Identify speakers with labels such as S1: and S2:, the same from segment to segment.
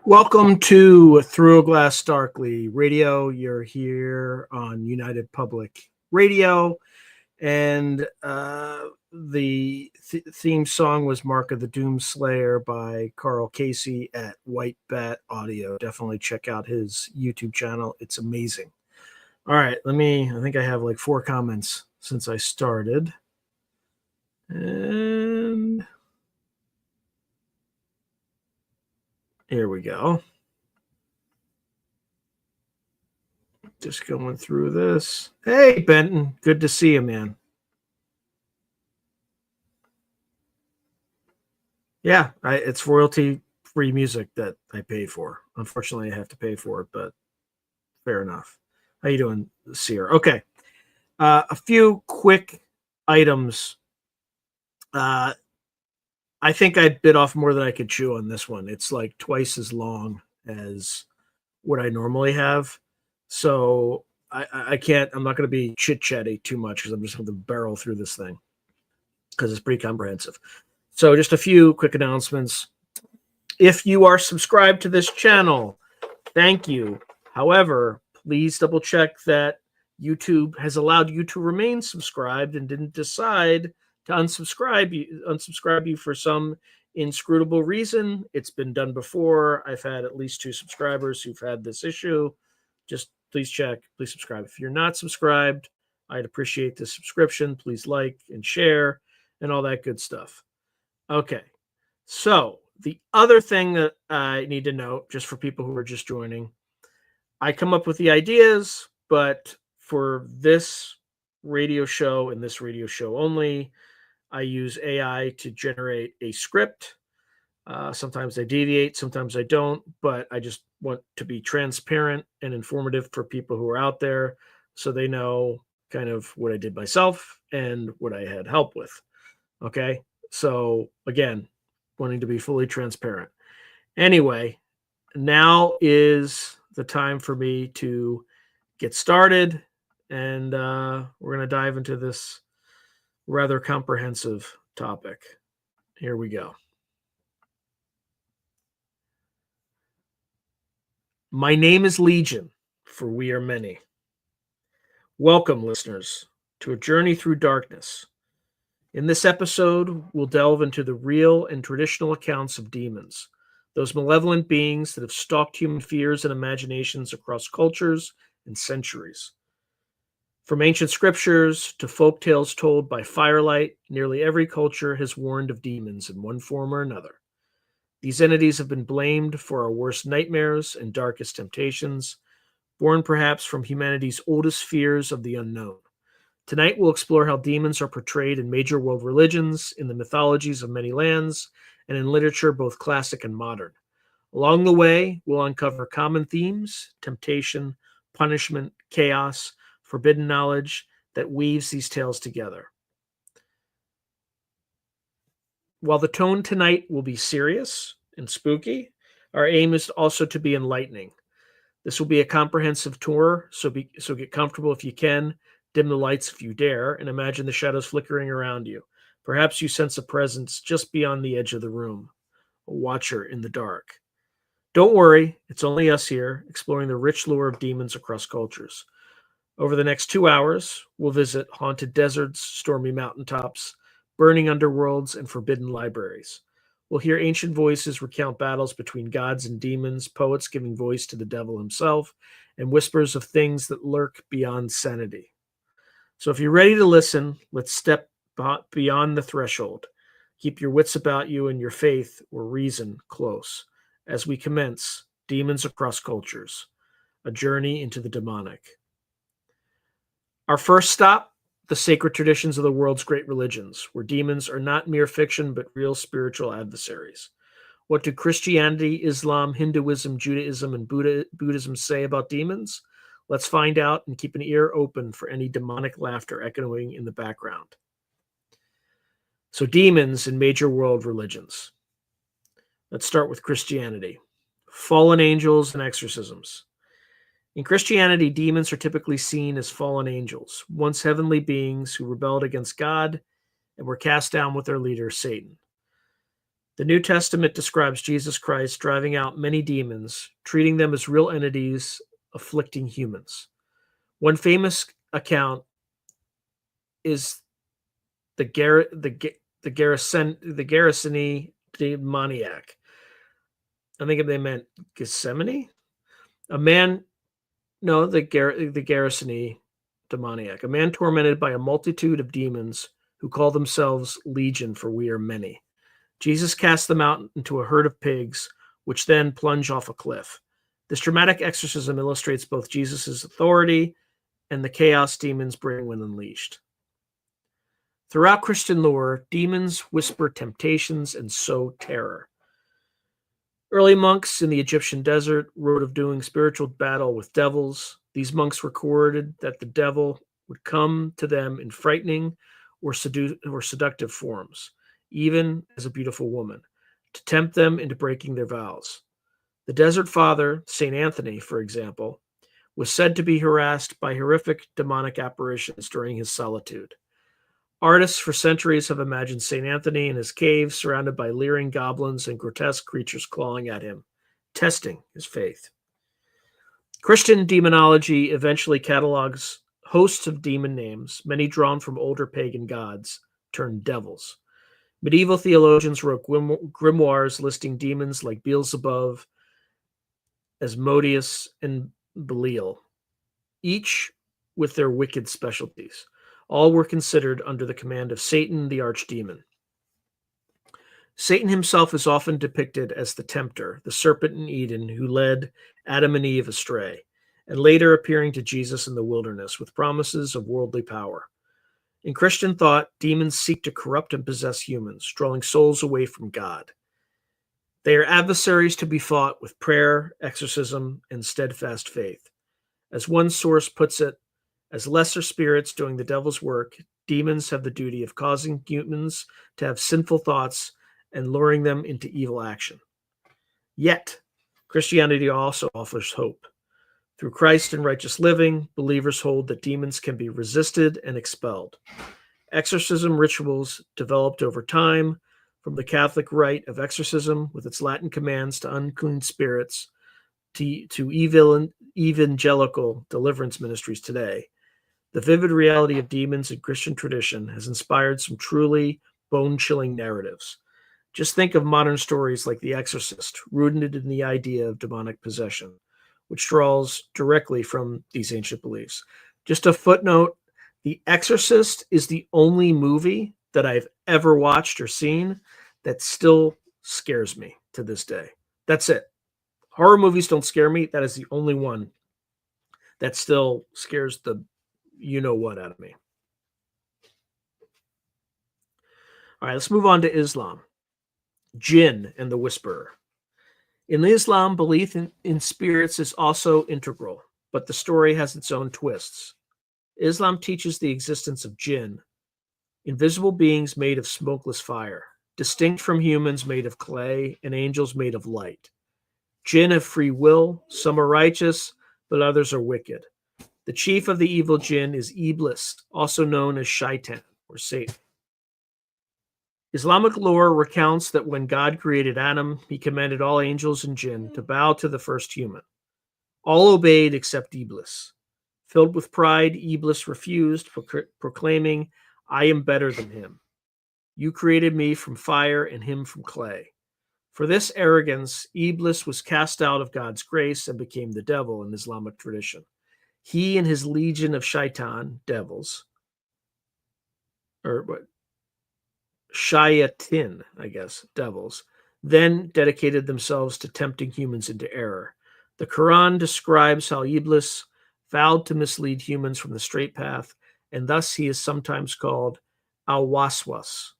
S1: Welcome to Through a Glass Darkly Radio. You're here on United Public Radio, and the theme song was Mark of the Doomslayer by Karl Casey at White Bat Audio. Definitely check out his YouTube channel. It's amazing. All right, I think I have like 4 comments since I started. And here we go. Just going through this. Hey, Benton. Good to see you, man. Yeah, it's royalty-free music that I pay for. Unfortunately, I have to pay for it, but fair enough. How you doing, Seer? Okay. A few quick items. I think I bit off more than I could chew on this one. It's like twice as long as what I normally have. So I can't, I'm not going to be chit-chatty too much because I'm just going to barrel through this thing because it's pretty comprehensive. So just a few quick announcements. If you are subscribed to this channel, thank you. However, please double check that YouTube has allowed you to remain subscribed and didn't decide to unsubscribe you for some inscrutable reason. It's been done before. I've had at least 2 subscribers who've had this issue. Just please check, please subscribe. If you're not subscribed, I'd appreciate the subscription. Please like and share and all that good stuff. Okay, so the other thing that I need to note, just for people who are just joining, I come up with the ideas, but for this radio show and this radio show only, I use AI to generate a script. Sometimes I deviate, sometimes I don't, but I just want to be transparent and informative for people who are out there so they know kind of what I did myself and what I had help with. Okay, so again, wanting to be fully transparent. Anyway, now is the time for me to get started, and we're going to dive into this rather comprehensive topic. Here we go. My name is Legion, for we are many. Welcome, listeners, to a journey through darkness. In this episode, we'll delve into the real and traditional accounts of demons, those malevolent beings that have stalked human fears and imaginations across cultures and centuries. From ancient scriptures to folk tales told by firelight, nearly every culture has warned of demons in one form or another. These entities have been blamed for our worst nightmares and darkest temptations, born perhaps from humanity's oldest fears of the unknown. Tonight, we'll explore how demons are portrayed in major world religions, in the mythologies of many lands, and in literature both classic and modern. Along the way, we'll uncover common themes, temptation, punishment, chaos, forbidden knowledge that weaves these tales together. While the tone tonight will be serious and spooky, our aim is also to be enlightening. This will be a comprehensive tour, so get comfortable if you can, dim the lights if you dare, and imagine the shadows flickering around you. Perhaps you sense a presence just beyond the edge of the room, a watcher in the dark. Don't worry, it's only us here, exploring the rich lore of demons across cultures. Over the next 2 hours, we'll visit haunted deserts, stormy mountaintops, burning underworlds, and forbidden libraries. We'll hear ancient voices recount battles between gods and demons, poets giving voice to the devil himself, and whispers of things that lurk beyond sanity. So if you're ready to listen, let's step beyond the threshold. Keep your wits about you and your faith or reason close as we commence Demons Across Cultures, a journey into the demonic. Our first stop, the sacred traditions of the world's great religions, where demons are not mere fiction but real spiritual adversaries. What do Christianity, Islam, Hinduism, Judaism, and Buddhism say about demons? Let's find out and keep an ear open for any demonic laughter echoing in the background. So, demons in major world religions. Let's start with Christianity. Fallen angels and exorcisms. In Christianity, demons are typically seen as fallen angels, once heavenly beings who rebelled against God and were cast down with their leader, Satan. The New Testament describes Jesus Christ driving out many demons, treating them as real entities afflicting humans. One famous account is the Gerasene demoniac. I think they meant Gethsemane. The Gerasene demoniac, a man tormented by a multitude of demons who call themselves Legion, for we are many. Jesus cast them out into a herd of pigs, which then plunge off a cliff. This dramatic exorcism illustrates both Jesus' authority and the chaos demons bring when unleashed. Throughout Christian lore, demons whisper temptations and sow terror. Early monks in the Egyptian desert wrote of doing spiritual battle with devils. These monks recorded that the devil would come to them in frightening or seductive forms, even as a beautiful woman, to tempt them into breaking their vows. The Desert Father, St. Anthony, for example, was said to be harassed by horrific demonic apparitions during his solitude. Artists for centuries have imagined St. Anthony in his cave, surrounded by leering goblins and grotesque creatures clawing at him, testing his faith. Christian demonology eventually catalogs hosts of demon names, many drawn from older pagan gods, turned devils. Medieval theologians wrote grimoires listing demons like Beelzebub, Asmodeus, and Belial, each with their wicked specialties. All were considered under the command of Satan, the archdemon. Satan himself is often depicted as the tempter, the serpent in Eden who led Adam and Eve astray, and later appearing to Jesus in the wilderness with promises of worldly power. In Christian thought, demons seek to corrupt and possess humans, drawing souls away from God. They are adversaries to be fought with prayer, exorcism, and steadfast faith. As one source puts it, as lesser spirits doing the devil's work, demons have the duty of causing humans to have sinful thoughts and luring them into evil action. Yet, Christianity also offers hope. Through Christ and righteous living, believers hold that demons can be resisted and expelled. Exorcism rituals developed over time, from the Catholic rite of exorcism with its Latin commands to unclean spirits, to evangelical deliverance ministries today. The vivid reality of demons in Christian tradition has inspired some truly bone-chilling narratives. Just think of modern stories like The Exorcist, rooted in the idea of demonic possession, which draws directly from these ancient beliefs. Just a footnote, The Exorcist is the only movie that I've ever watched or seen that still scares me to this day. That's it. Horror movies don't scare me. That is the only one that still scares the you-know-what out of me. All right, let's move on to Islam. Jinn and the Whisperer. In Islam, belief in spirits is also integral, but the story has its own twists. Islam teaches the existence of jinn, invisible beings made of smokeless fire, distinct from humans made of clay and angels made of light. Jinn have free will, some are righteous, but others are wicked. The chief of the evil jinn is Iblis, also known as Shaitan or Satan. Islamic lore recounts that when God created Adam, he commanded all angels and jinn to bow to the first human. All obeyed except Iblis. Filled with pride, Iblis refused, proclaiming, "I am better than him. You created me from fire and him from clay." For this arrogance, Iblis was cast out of God's grace and became the devil in Islamic tradition. He and his legion of shaitan, devils, or what? Shayatin, I guess, devils, then dedicated themselves to tempting humans into error. The Quran describes how Iblis vowed to mislead humans from the straight path, and thus he is sometimes called Al-Waswas,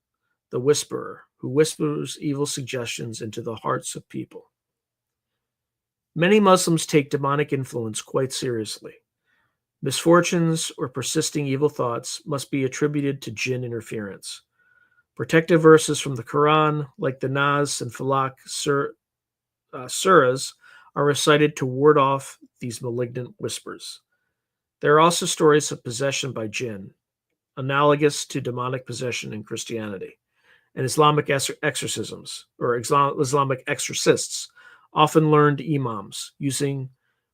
S1: the whisperer, who whispers evil suggestions into the hearts of people. Many Muslims take demonic influence quite seriously. Misfortunes or persisting evil thoughts must be attributed to jinn interference. Protective verses from the Quran, like the Nas and Falaq surahs, are recited to ward off these malignant whispers. There are also stories of possession by jinn, analogous to demonic possession in Christianity. and Islamic exorcisms, or Islamic exorcists, often learned imams using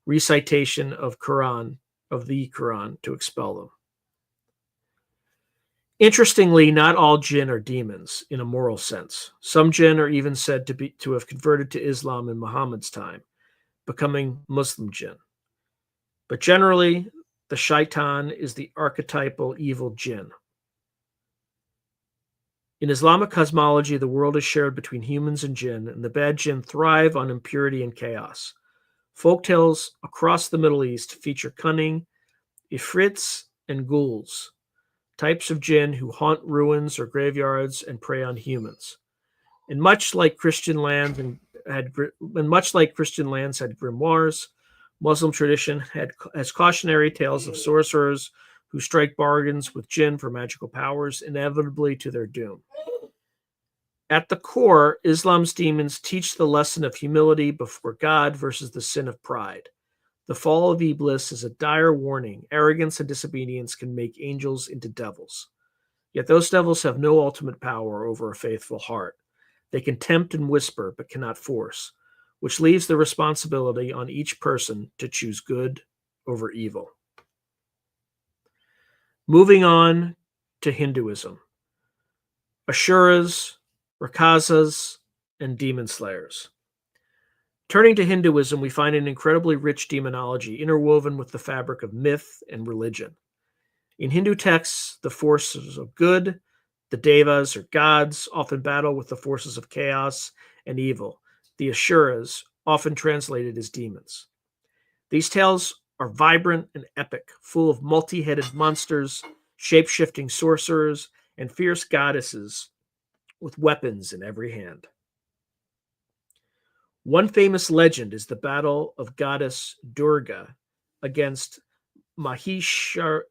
S1: recitation of the Quran to expel them. Interestingly, not all jinn are demons in a moral sense. Some jinn are even said to have converted to Islam in Muhammad's time, becoming Muslim jinn. But generally, the shaitan is the archetypal evil jinn. In Islamic cosmology, the world is shared between humans and jinn, and the bad jinn thrive on impurity and chaos. Folktales across the Middle East feature cunning ifrits and ghouls, types of jinn who haunt ruins or graveyards and prey on humans. And much like Christian lands had grimoires, Muslim tradition has cautionary tales of sorcerers who strike bargains with jinn for magical powers, inevitably to their doom. At the core, Islam's demons teach the lesson of humility before God versus the sin of pride. The fall of Iblis is a dire warning. Arrogance and disobedience can make angels into devils. Yet those devils have no ultimate power over a faithful heart. They can tempt and whisper, but cannot force, which leaves the responsibility on each person to choose good over evil. Moving on to Hinduism. Asuras, Rakshasas, and demon slayers. Turning to Hinduism, we find an incredibly rich demonology interwoven with the fabric of myth and religion. In Hindu texts, the forces of good, the devas or gods, often battle with the forces of chaos and evil, the asuras, often translated as demons. These tales are vibrant and epic, full of multi-headed monsters, shape-shifting sorcerers, and fierce goddesses with weapons in every hand. One famous legend is the battle of goddess Durga against Mahishashura,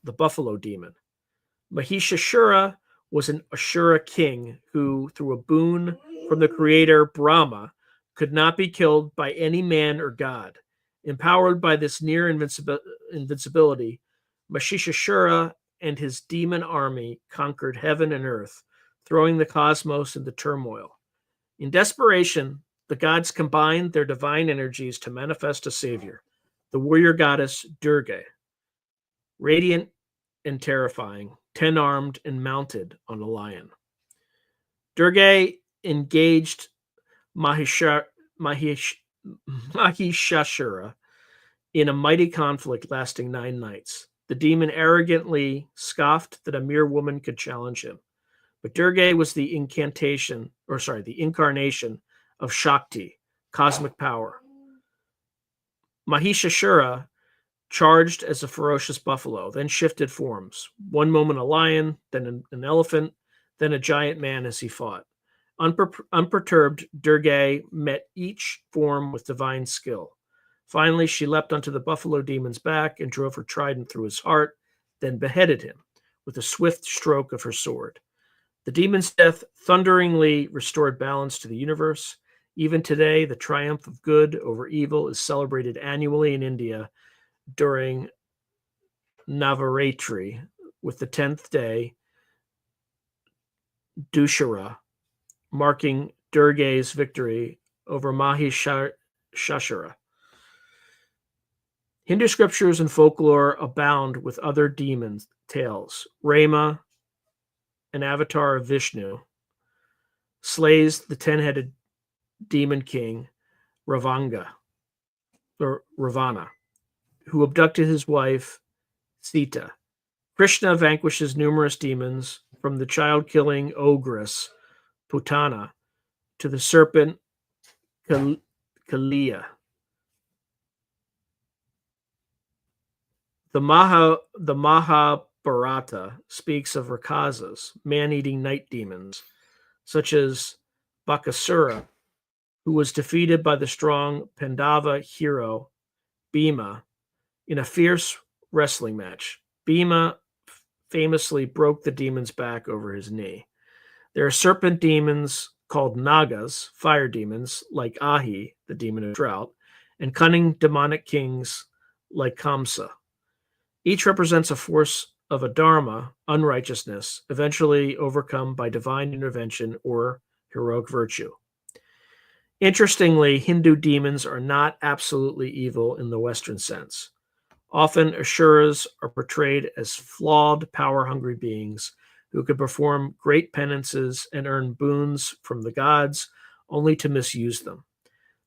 S1: the buffalo demon. Mahishashura was an Ashura king who, through a boon from the creator Brahma, could not be killed by any man or god. Empowered by this near invincibility, Mahishashura and his demon army conquered heaven and earth, throwing the cosmos into turmoil. In desperation, the gods combined their divine energies to manifest a savior, the warrior goddess Durga, radiant and terrifying, 10-armed and mounted on a lion. Durga engaged Mahishashura in a mighty conflict lasting 9 nights. The demon arrogantly scoffed that a mere woman could challenge him. But Durga was the incarnation of Shakti, cosmic power. Mahishashura charged as a ferocious buffalo, then shifted forms. One moment a lion, then an elephant, then a giant man as he fought. Unperturbed, Durga met each form with divine skill. Finally, she leapt onto the buffalo demon's back and drove her trident through his heart, then beheaded him with a swift stroke of her sword. The demon's death thunderingly restored balance to the universe. Even today, the triumph of good over evil is celebrated annually in India during Navaratri, with the 10th day, Dussehra, marking Durga's victory over Mahishashura. Hindu scriptures and folklore abound with other demon tales. Rama, an avatar of Vishnu, slays the 10-headed demon king Ravana, who abducted his wife Sita. Krishna vanquishes numerous demons, from the child-killing ogress Putana to the serpent Kalia. The Mahabharata speaks of Rakshasas, man-eating night demons, such as Bakasura, who was defeated by the strong Pandava hero Bhima in a fierce wrestling match. Bhima famously broke the demon's back over his knee. There are serpent demons called Nagas, fire demons like Ahi, the demon of drought, and cunning demonic kings like Kamsa. Each represents a force of a dharma, unrighteousness, eventually overcome by divine intervention or heroic virtue. Interestingly, Hindu demons are not absolutely evil in the Western sense. Often, asuras are portrayed as flawed, power-hungry beings who could perform great penances and earn boons from the gods only to misuse them.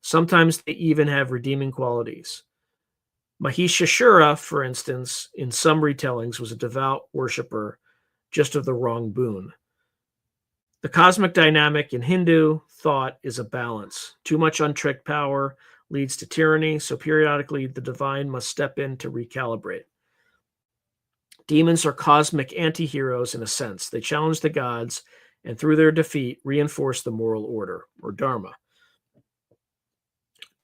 S1: Sometimes they even have redeeming qualities. Mahishasura, for instance, in some retellings was a devout worshiper just of the wrong boon. The cosmic dynamic in Hindu thought is a balance. Too much unchecked power leads to tyranny, so periodically the divine must step in to recalibrate. Demons are cosmic anti-heroes in a sense. They challenge the gods and through their defeat reinforce the moral order, or dharma.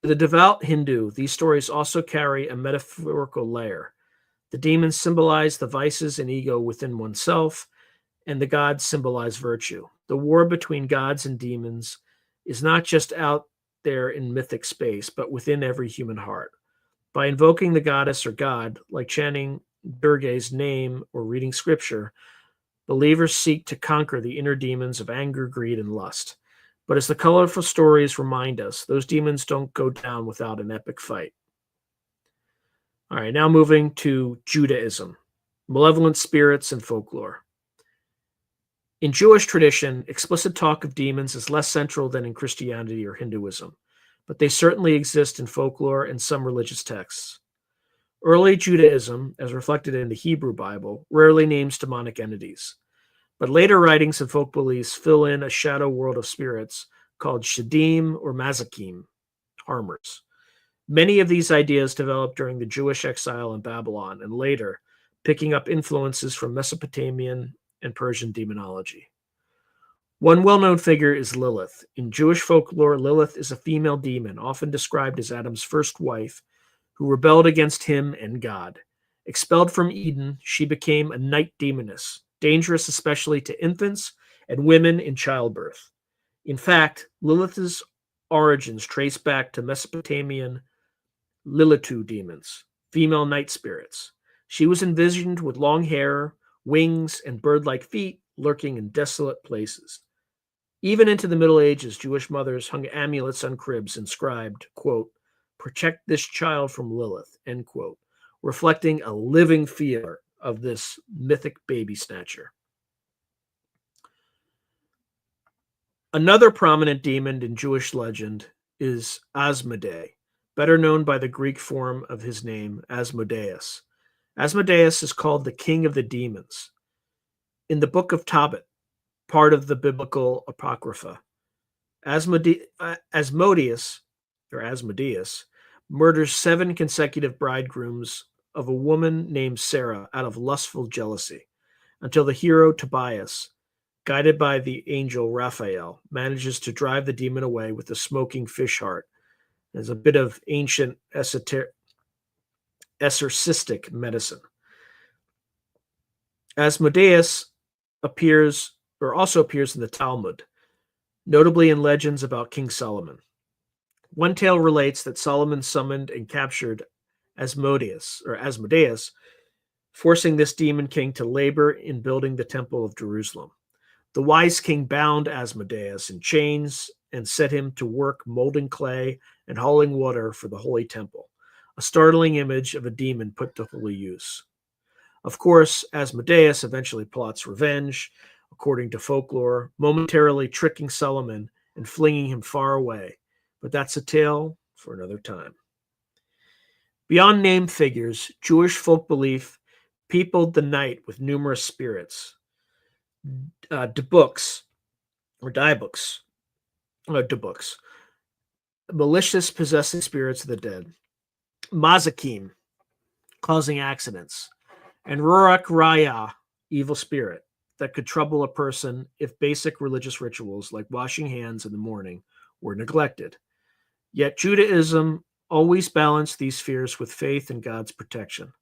S1: To the devout Hindu, these stories also carry a metaphorical layer. The demons symbolize the vices and ego within oneself, and the gods symbolize virtue. The war between gods and demons is not just out there in mythic space, but within every human heart. By invoking the goddess or god, like chanting Durga's name or reading scripture, believers seek to conquer the inner demons of anger, greed, and lust. But as the colorful stories remind us, those demons don't go down without an epic fight. All right, now moving to Judaism, malevolent spirits and folklore. In Jewish tradition, explicit talk of demons is less central than in Christianity or Hinduism, but they certainly exist in folklore and some religious texts. Early Judaism, as reflected in the Hebrew Bible, rarely names demonic entities, but later writings and folk beliefs fill in a shadow world of spirits called shadim or mazakim, harmers. Many of these ideas developed during the Jewish exile in Babylon and later, picking up influences from Mesopotamian and Persian demonology. One well-known figure is Lilith. In Jewish folklore, Lilith is a female demon, often described as Adam's first wife, who rebelled against him and God. Expelled from Eden, she became a night demoness, dangerous especially to infants and women in childbirth. In fact, Lilith's origins trace back to Mesopotamian Lilitu demons, female night spirits. She was envisioned with long hair, wings, and bird-like feet, lurking in desolate places. Even into the Middle Ages, Jewish mothers hung amulets on cribs inscribed, quote, "Protect this child from Lilith," end quote, reflecting a living fear of this mythic baby snatcher. Another prominent demon in Jewish legend is Asmodee, better known by the Greek form of his name, Asmodeus. Asmodeus is called the king of the demons. In the book of Tobit, part of the biblical Apocrypha, Asmodeus murders 7 consecutive bridegrooms of a woman named Sarah out of lustful jealousy, until the hero Tobias, guided by the angel Raphael, manages to drive the demon away with a smoking fish heart. There's a bit of ancient exorcistic medicine. Asmodeus also appears in the Talmud, notably in legends about King Solomon. One tale relates that Solomon summoned and captured Asmodeus, forcing this demon king to labor in building the Temple of Jerusalem. The wise king bound Asmodeus in chains and set him to work molding clay and hauling water for the holy temple, a startling image of a demon put to holy use. Of course, Asmodeus eventually plots revenge, according to folklore, momentarily tricking Solomon and flinging him far away. But that's a tale for another time. Beyond named figures, Jewish folk belief peopled the night with numerous spirits. Debooks, malicious possessing spirits of the dead. Mazakim, causing accidents. And Ruach Raya, evil spirit, that could trouble a person if basic religious rituals like washing hands in the morning were neglected. Yet Judaism always balanced these fears with faith in God's protection.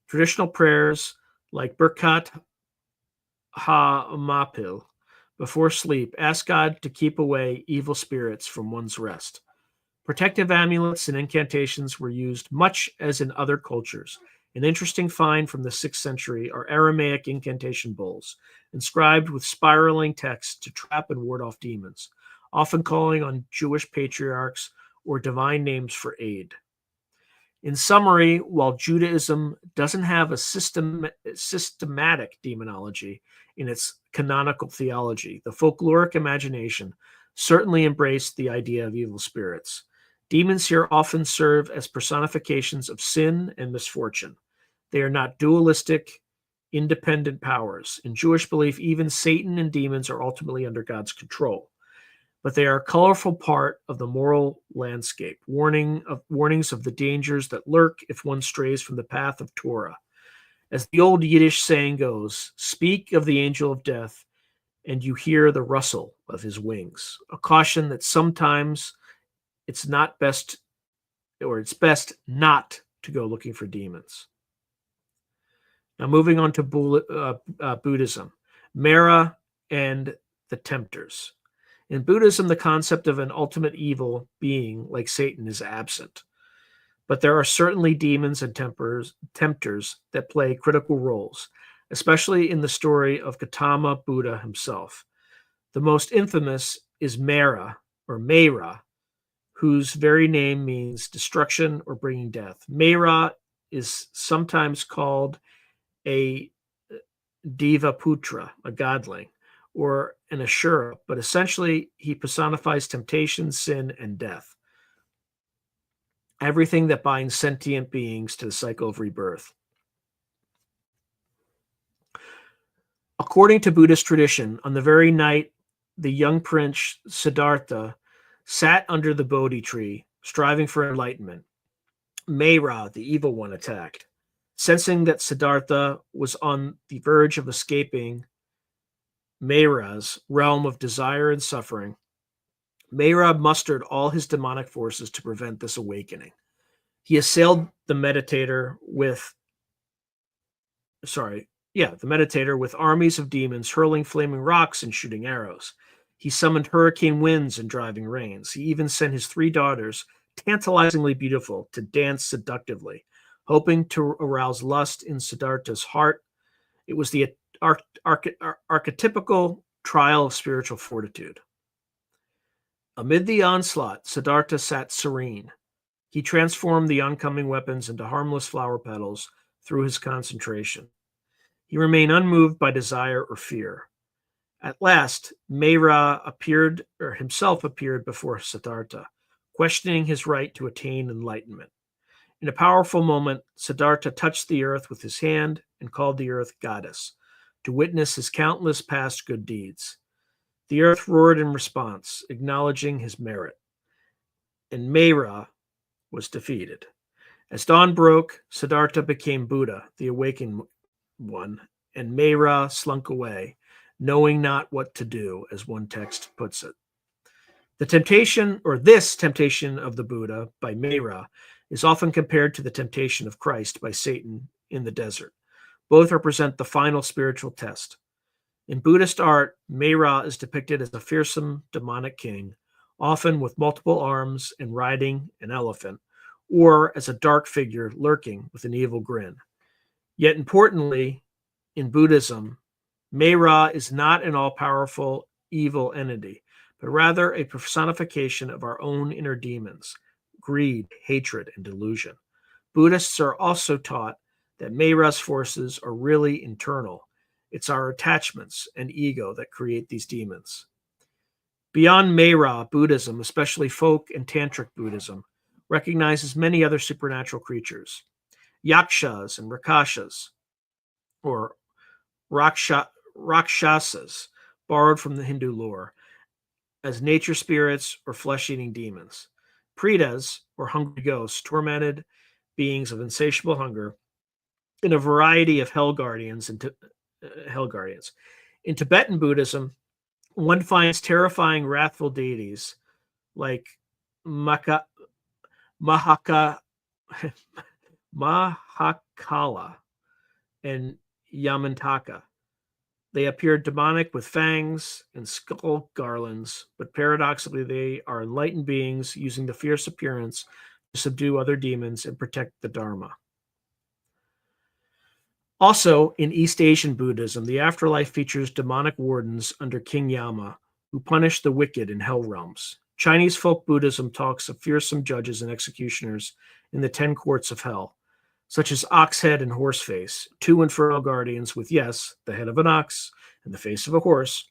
S1: Traditional prayers like Birkat HaMapil before sleep ask God to keep away evil spirits from one's rest. Protective amulets and incantations were used much as in other cultures, An interesting find from the 6th century are Aramaic incantation bowls, inscribed with spiraling text to trap and ward off demons, often calling on Jewish patriarchs or divine names for aid. In summary, while Judaism doesn't have a systematic demonology in its canonical theology, the folkloric imagination certainly embraced the idea of evil spirits. Demons here often serve as personifications of sin and misfortune. They are not dualistic, independent powers. In Jewish belief, even Satan and demons are ultimately under God's control. But they are a colorful part of the moral landscape, warnings of the dangers that lurk if one strays from the path of Torah. As the old Yiddish saying goes, speak of the angel of death, and you hear the rustle of his wings, a caution that sometimes it's best not to go looking for demons. Now, moving on to Buddhism, Mara and the tempters. In Buddhism, the concept of an ultimate evil being like Satan is absent. But there are certainly demons and tempters that play critical roles, especially in the story of Gautama Buddha himself. The most infamous is Mara, or Mayra, whose very name means destruction or bringing death. Mayra is sometimes called a Devaputra, a godling, or an Ashura, but essentially he personifies temptation, sin, and death. Everything that binds sentient beings to the cycle of rebirth. According to Buddhist tradition, on the very night the young prince Siddhartha sat under the Bodhi tree, striving for enlightenment, Mayra, the evil one, attacked. Sensing that Siddhartha was on the verge of escaping Mayra's realm of desire and suffering, Mayra mustered all his demonic forces to prevent this awakening. He assailed the meditator with armies of demons, hurling flaming rocks and shooting arrows. He summoned hurricane winds and driving rains. He even sent his 3 daughters, tantalizingly beautiful, to dance seductively, hoping to arouse lust in Siddhartha's heart. It was the archetypical trial of spiritual fortitude. Amid the onslaught, Siddhartha sat serene. He transformed the oncoming weapons into harmless flower petals through his concentration. He remained unmoved by desire or fear. At last, Mayra himself appeared before Siddhartha, questioning his right to attain enlightenment. In a powerful moment, Siddhartha touched the earth with his hand and called the earth goddess, to witness his countless past good deeds. The earth roared in response, acknowledging his merit. And Mayra was defeated. As dawn broke, Siddhartha became Buddha, the awakened one, and Mayra slunk away, knowing not what to do, as one text puts it. This temptation of the Buddha by Mayra is often compared to the temptation of Christ by Satan in the desert. Both represent the final spiritual test. In Buddhist art, Mayra is depicted as a fearsome demonic king, often with multiple arms and riding an elephant, or as a dark figure lurking with an evil grin. Yet importantly, in Buddhism, Mayra is not an all-powerful evil entity, but rather a personification of our own inner demons, greed, hatred, and delusion. Buddhists are also taught that Mayra's forces are really internal. It's our attachments and ego that create these demons. Beyond Mayra, Buddhism, especially folk and tantric Buddhism, recognizes many other supernatural creatures. Yakshas and Rakshasas, or Rakshasas, borrowed from the Hindu lore, as nature spirits or flesh-eating demons. Pretas, or hungry ghosts, tormented beings of insatiable hunger, and a variety of hell guardians. In Tibetan Buddhism, one finds terrifying, wrathful deities like Mahakala and Yamantaka. They appear demonic with fangs and skull garlands, but paradoxically they are enlightened beings using the fierce appearance to subdue other demons and protect the Dharma. Also, in East Asian Buddhism, the afterlife features demonic wardens under King Yama who punish the wicked in hell realms. Chinese folk Buddhism talks of fearsome judges and executioners in the 10 courts of hell, such as Oxhead and Horseface, 2 infernal guardians with, yes, the head of an ox and the face of a horse,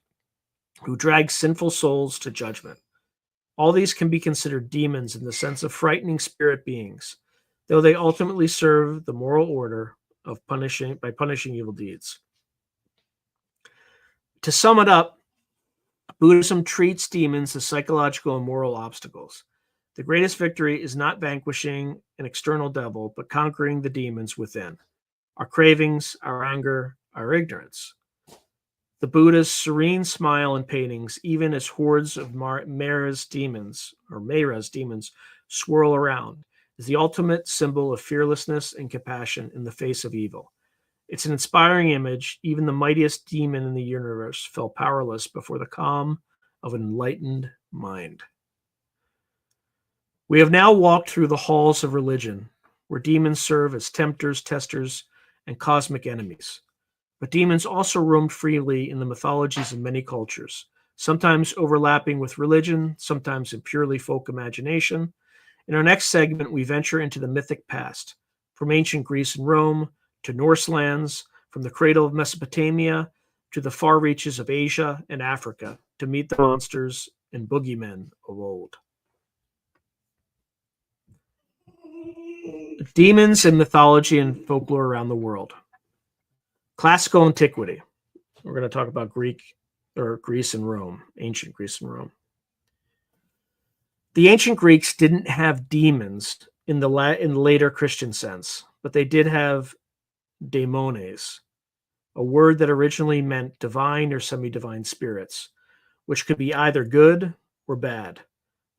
S1: who drag sinful souls to judgment. All these can be considered demons in the sense of frightening spirit beings, though they ultimately serve the moral order of punishing evil deeds. To sum it up, Buddhism treats demons as psychological and moral obstacles. The greatest victory is not vanquishing an external devil, but conquering the demons within, our cravings, our anger, our ignorance. The Buddha's serene smile in paintings, even as hordes of Mara's demons swirl around, is the ultimate symbol of fearlessness and compassion in the face of evil. It's an inspiring image. Even the mightiest demon in the universe fell powerless before the calm of an enlightened mind. We have now walked through the halls of religion, where demons serve as tempters, testers, and cosmic enemies. But demons also roamed freely in the mythologies of many cultures, sometimes overlapping with religion, sometimes in purely folk imagination. In our next segment, we venture into the mythic past, from ancient Greece and Rome to Norse lands, from the cradle of Mesopotamia to the far reaches of Asia and Africa, to meet the monsters and boogeymen of old. Demons in mythology and folklore around the world. Classical antiquity. We're going to talk about Greece and Rome, ancient Greece and Rome. The ancient Greeks didn't have demons in the later Christian sense, but they did have daemones, a word that originally meant divine or semi-divine spirits, which could be either good or bad.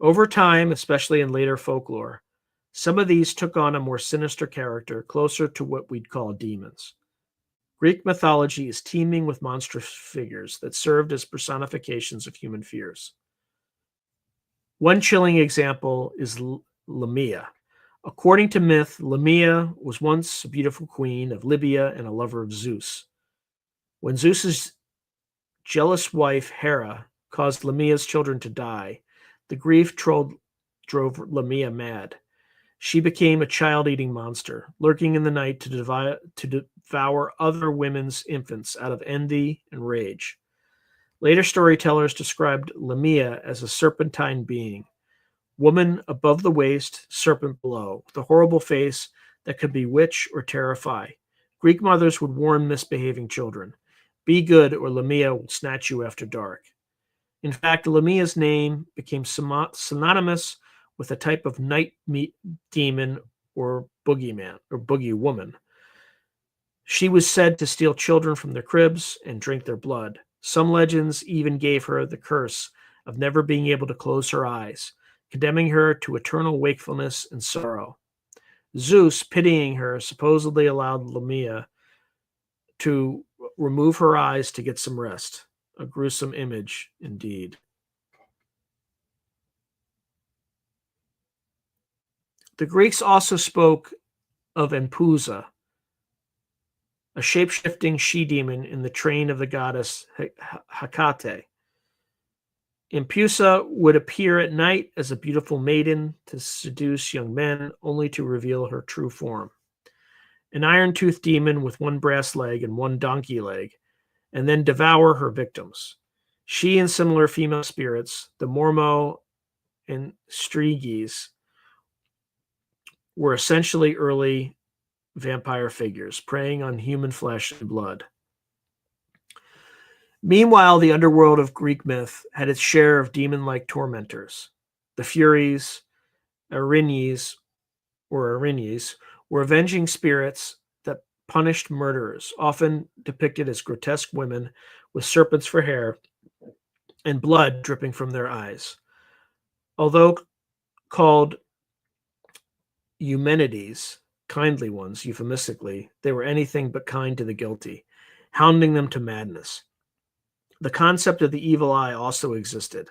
S1: Over time, especially in later folklore, some of these took on a more sinister character, closer to what we'd call demons. Greek mythology is teeming with monstrous figures that served as personifications of human fears. One chilling example is Lamia. According to myth, Lamia was once a beautiful queen of Libya and a lover of Zeus. When Zeus's jealous wife, Hera, caused Lamia's children to die, the grief drove Lamia mad. She became a child-eating monster, lurking in the night to devour other women's infants out of envy and rage. Later storytellers described Lamia as a serpentine being, woman above the waist, serpent below, with a horrible face that could bewitch or terrify. Greek mothers would warn misbehaving children, "Be good, or Lamia will snatch you after dark." In fact, Lamia's name became synonymous with a type of night demon or boogeyman or boogie woman. She was said to steal children from their cribs and drink their blood. Some legends even gave her the curse of never being able to close her eyes, condemning her to eternal wakefulness and sorrow. Zeus, pitying her, supposedly allowed Lamia to remove her eyes to get some rest. A gruesome image indeed. The Greeks also spoke of Empusa, a shape-shifting she-demon in the train of the goddess Hecate. Empusa would appear at night as a beautiful maiden to seduce young men, only to reveal her true form. An iron-toothed demon with one brass leg and one donkey leg, and then devour her victims. She and similar female spirits, the Mormo and Striges, were essentially early vampire figures, preying on human flesh and blood. Meanwhile, the underworld of Greek myth had its share of demon-like tormentors. The Furies, Erinyes, were avenging spirits that punished murderers, often depicted as grotesque women with serpents for hair and blood dripping from their eyes. Although called Eumenides, kindly ones, euphemistically, they were anything but kind to the guilty, hounding them to madness. The concept of the evil eye also existed,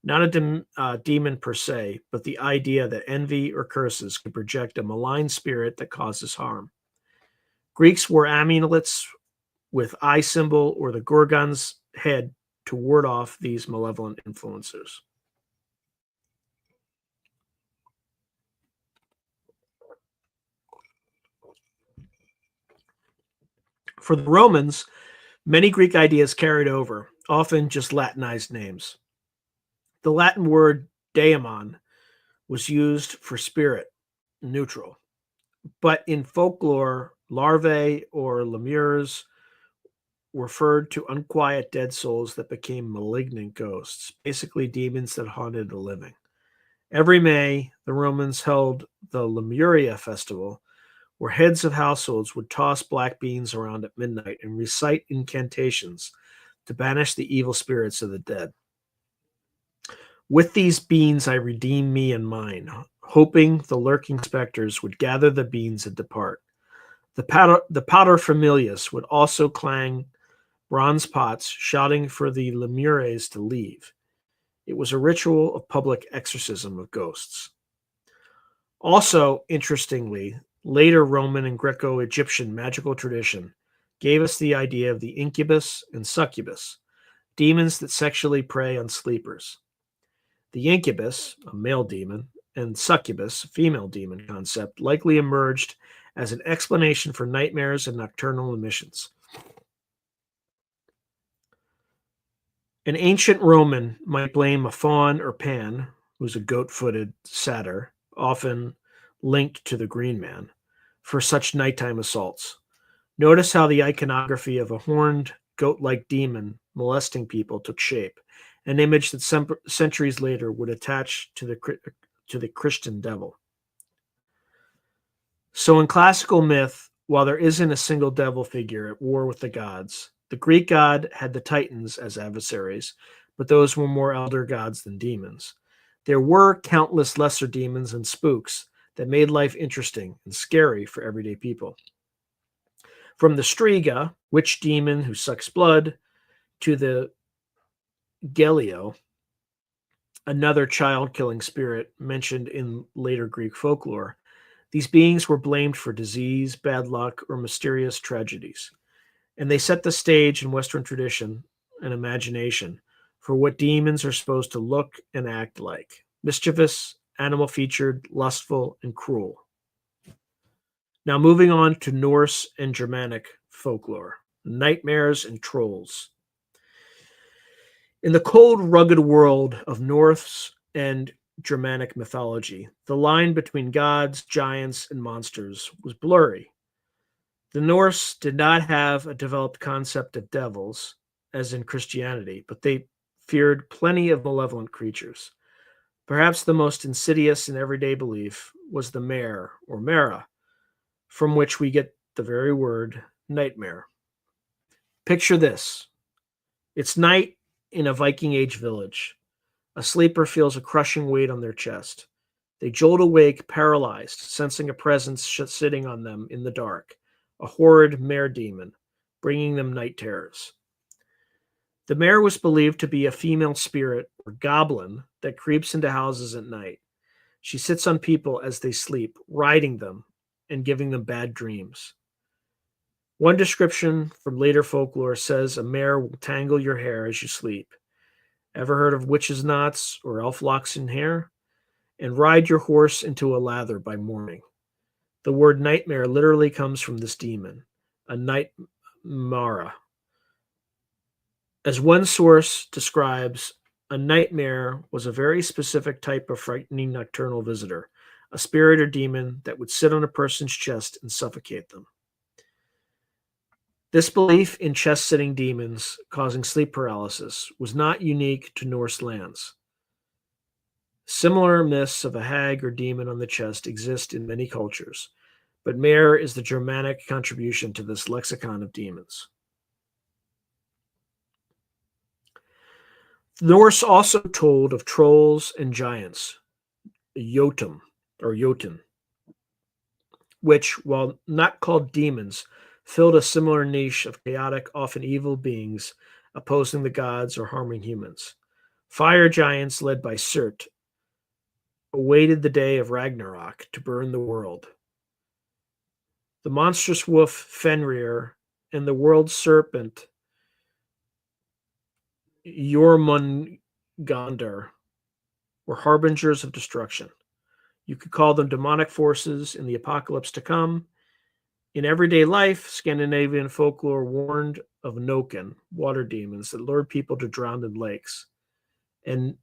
S1: not a demon per se, but the idea that envy or curses could project a malign spirit that causes harm. Greeks wore amulets with eye symbol or the Gorgon's head to ward off these malevolent influences. For the Romans, many Greek ideas carried over, often just Latinized names. The Latin word daemon was used for spirit, neutral. But in folklore, larvae or lemures referred to unquiet dead souls that became malignant ghosts, basically demons that haunted the living. Every May, the Romans held the Lemuria festival, where heads of households would toss black beans around at midnight and recite incantations to banish the evil spirits of the dead. With these beans I redeem me and mine, hoping the lurking specters would gather the beans and depart. The paterfamilias would also clang bronze pots, shouting for the Lemures to leave. It was a ritual of public exorcism of ghosts. Also, interestingly, later Roman and Greco-Egyptian magical tradition gave us the idea of the incubus and succubus, demons that sexually prey on sleepers. The incubus, a male demon, and succubus, a female demon concept, likely emerged as an explanation for nightmares and nocturnal emissions. An ancient Roman might blame a faun or Pan, who's a goat-footed satyr, often linked to the Green Man, for such nighttime assaults. Notice how the iconography of a horned, goat-like demon molesting people took shape, an image that centuries later would attach to the Christian devil. So in classical myth, while there isn't a single devil figure at war with the gods, the Greek god had the Titans as adversaries, but those were more elder gods than demons. There were countless lesser demons and spooks that made life interesting and scary for everyday people. From the Striga, witch demon who sucks blood, to the Gelio, another child-killing spirit mentioned in later Greek folklore, these beings were blamed for disease, bad luck, or mysterious tragedies. And they set the stage in Western tradition and imagination for what demons are supposed to look and act like: mischievous, animal-featured, lustful, and cruel. Now moving on to Norse and Germanic folklore, nightmares and trolls. In the cold, rugged world of Norse and Germanic mythology, the line between gods, giants, and monsters was blurry. The Norse did not have a developed concept of devils, as in Christianity, but they feared plenty of malevolent creatures. Perhaps the most insidious and everyday belief was the mare, or mara, from which we get the very word nightmare. Picture this. It's night in a Viking Age village. A sleeper feels a crushing weight on their chest. They jolt awake, paralyzed, sensing a presence sitting on them in the dark, a horrid mare demon, bringing them night terrors. The mare was believed to be a female spirit or goblin that creeps into houses at night. She sits on people as they sleep, riding them and giving them bad dreams. One description from later folklore says a mare will tangle your hair as you sleep. Ever heard of witches' knots or elf locks in hair? And ride your horse into a lather by morning. The word nightmare literally comes from this demon, a night mara. As one source describes, a nightmare was a very specific type of frightening nocturnal visitor, a spirit or demon that would sit on a person's chest and suffocate them. This belief in chest-sitting demons causing sleep paralysis was not unique to Norse lands. Similar myths of a hag or demon on the chest exist in many cultures, but mare is the Germanic contribution to this lexicon of demons. The Norse also told of trolls and giants, Jotun, which, while not called demons, filled a similar niche of chaotic, often evil beings opposing the gods or harming humans. Fire giants led by Surt awaited the day of Ragnarok to burn the world. The monstrous wolf Fenrir and the world serpent Jormungandr were harbingers of destruction. You could call them demonic forces in the apocalypse to come. In everyday life, Scandinavian folklore warned of Noken, water demons that lured people to drown in lakes, and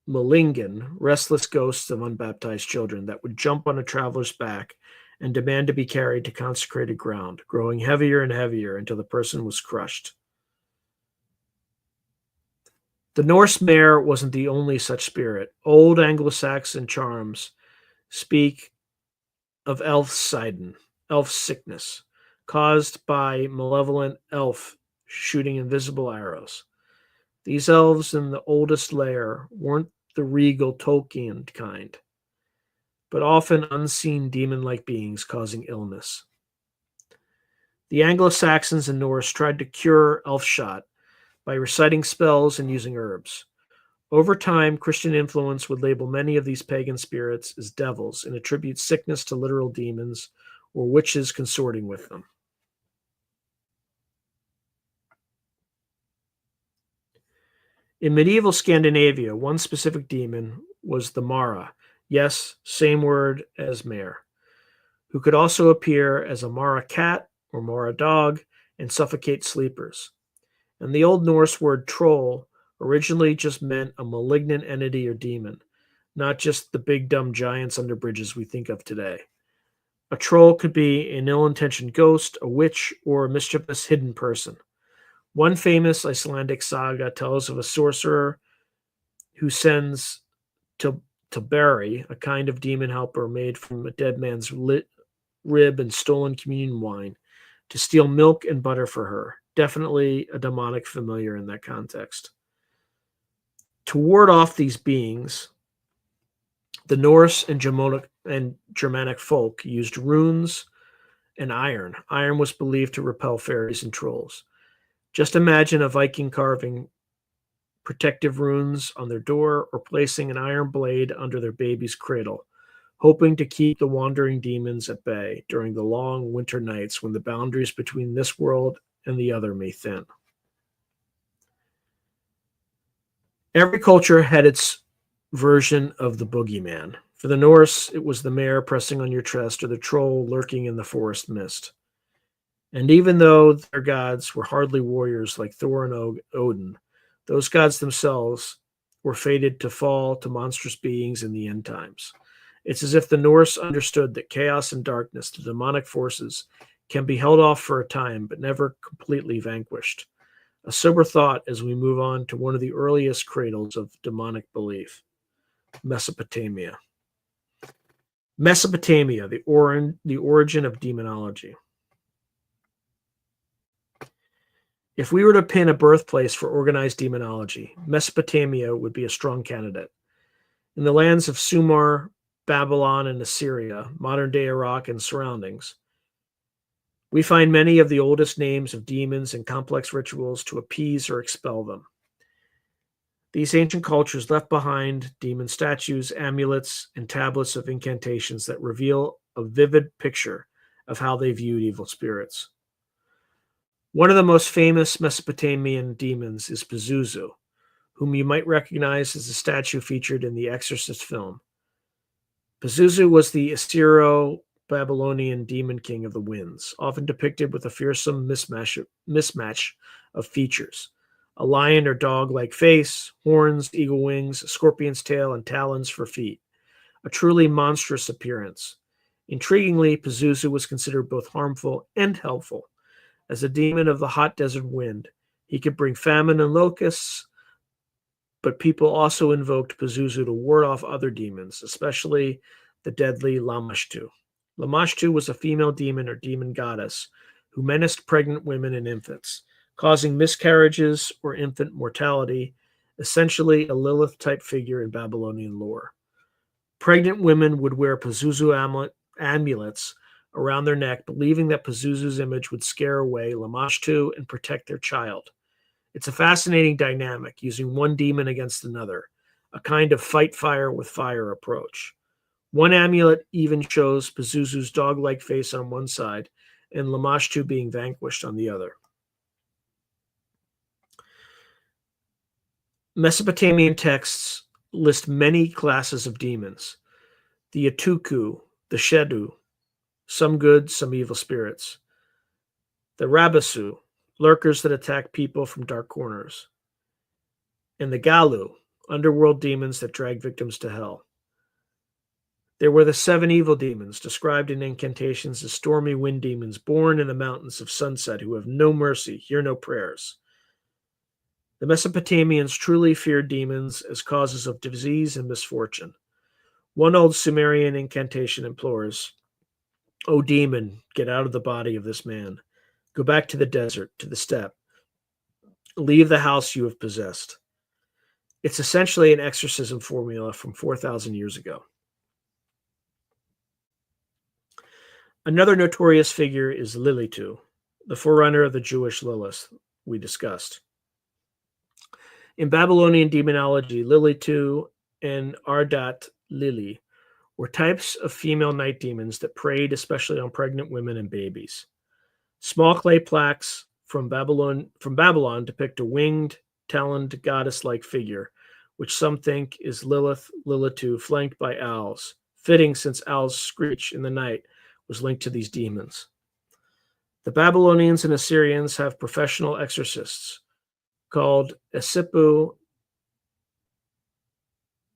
S1: Malingen, restless ghosts of unbaptized children that would jump on a traveler's back and demand to be carried to consecrated ground, growing heavier and heavier until the person was crushed. The Norse mare wasn't the only such spirit. Old Anglo-Saxon charms speak of elfsiden, elf sickness, caused by malevolent elf shooting invisible arrows. These elves in the oldest layer weren't the regal Tolkien kind, but often unseen demon-like beings causing illness. The Anglo-Saxons and Norse tried to cure elf-shot by reciting spells and using herbs. Over time, Christian influence would label many of these pagan spirits as devils and attribute sickness to literal demons or witches consorting with them. In medieval Scandinavia, one specific demon was the Mara, yes, same word as mare, who could also appear as a Mara cat or Mara dog and suffocate sleepers. And the Old Norse word troll originally just meant a malignant entity or demon, not just the big dumb giants under bridges we think of today. A troll could be an ill-intentioned ghost, a witch, or a mischievous hidden person. One famous Icelandic saga tells of a sorcerer who sends to bury a kind of demon helper made from a dead man's rib and stolen communion wine to steal milk and butter for her. Definitely a demonic familiar in that context. To ward off these beings, the Norse and Germanic folk used runes and iron. Iron was believed to repel fairies and trolls. Just imagine a Viking carving protective runes on their door or placing an iron blade under their baby's cradle, hoping to keep the wandering demons at bay during the long winter nights when the boundaries between this world and the other may thin. Every culture had its version of the boogeyman. For the Norse, it was the mare pressing on your chest or the troll lurking in the forest mist. And even though their gods were hardly warriors like Thor and Odin, those gods themselves were fated to fall to monstrous beings in the end times. It's as if the Norse understood that chaos and darkness, the demonic forces, can be held off for a time, but never completely vanquished. A sober thought as we move on to one of the earliest cradles of demonic belief, Mesopotamia. Mesopotamia, the origin of demonology. If we were to pin a birthplace for organized demonology, Mesopotamia would be a strong candidate. In the lands of Sumer, Babylon, and Assyria, modern-day Iraq and surroundings, we find many of the oldest names of demons and complex rituals to appease or expel them. These ancient cultures left behind demon statues, amulets, and tablets of incantations that reveal a vivid picture of how they viewed evil spirits. One of the most famous Mesopotamian demons is Pazuzu, whom you might recognize as the statue featured in the Exorcist film. Pazuzu was the Assyro-Babylonian demon king of the winds, often depicted with a fearsome mismatch of features. A lion or dog-like face, horns, eagle wings, a scorpion's tail, and talons for feet. A truly monstrous appearance. Intriguingly, Pazuzu was considered both harmful and helpful. As a demon of the hot desert wind, he could bring famine and locusts, but people also invoked Pazuzu to ward off other demons, especially the deadly Lamashtu. Lamashtu was a female demon or demon goddess who menaced pregnant women and infants, causing miscarriages or infant mortality, essentially a Lilith-type figure in Babylonian lore. Pregnant women would wear Pazuzu amulets around their neck, believing that Pazuzu's image would scare away Lamashtu and protect their child. It's a fascinating dynamic, using one demon against another, a kind of fight fire with fire approach. One amulet even shows Pazuzu's dog-like face on one side and Lamashtu being vanquished on the other. Mesopotamian texts list many classes of demons. The Atuku, the Shedu, some good, some evil spirits. The Rabasu, lurkers that attack people from dark corners. And the Galu, underworld demons that drag victims to hell. There were the 7 evil demons, described in incantations as stormy wind demons born in the mountains of sunset who have no mercy, hear no prayers. The Mesopotamians truly feared demons as causes of disease and misfortune. One old Sumerian incantation implores, "O demon, get out of the body of this man. Go back to the desert, to the steppe. Leave the house you have possessed." It's essentially an exorcism formula from 4,000 years ago. Another notorious figure is Lilitu, the forerunner of the Jewish Lilith we discussed. In Babylonian demonology, Lilitu and Ardat Lili were types of female night demons that preyed especially on pregnant women and babies. Small clay plaques from Babylon depict a winged, taloned goddess-like figure, which some think is Lilitu, flanked by owls, fitting since owls screech in the night was linked to these demons. The Babylonians and Assyrians have professional exorcists called Esipu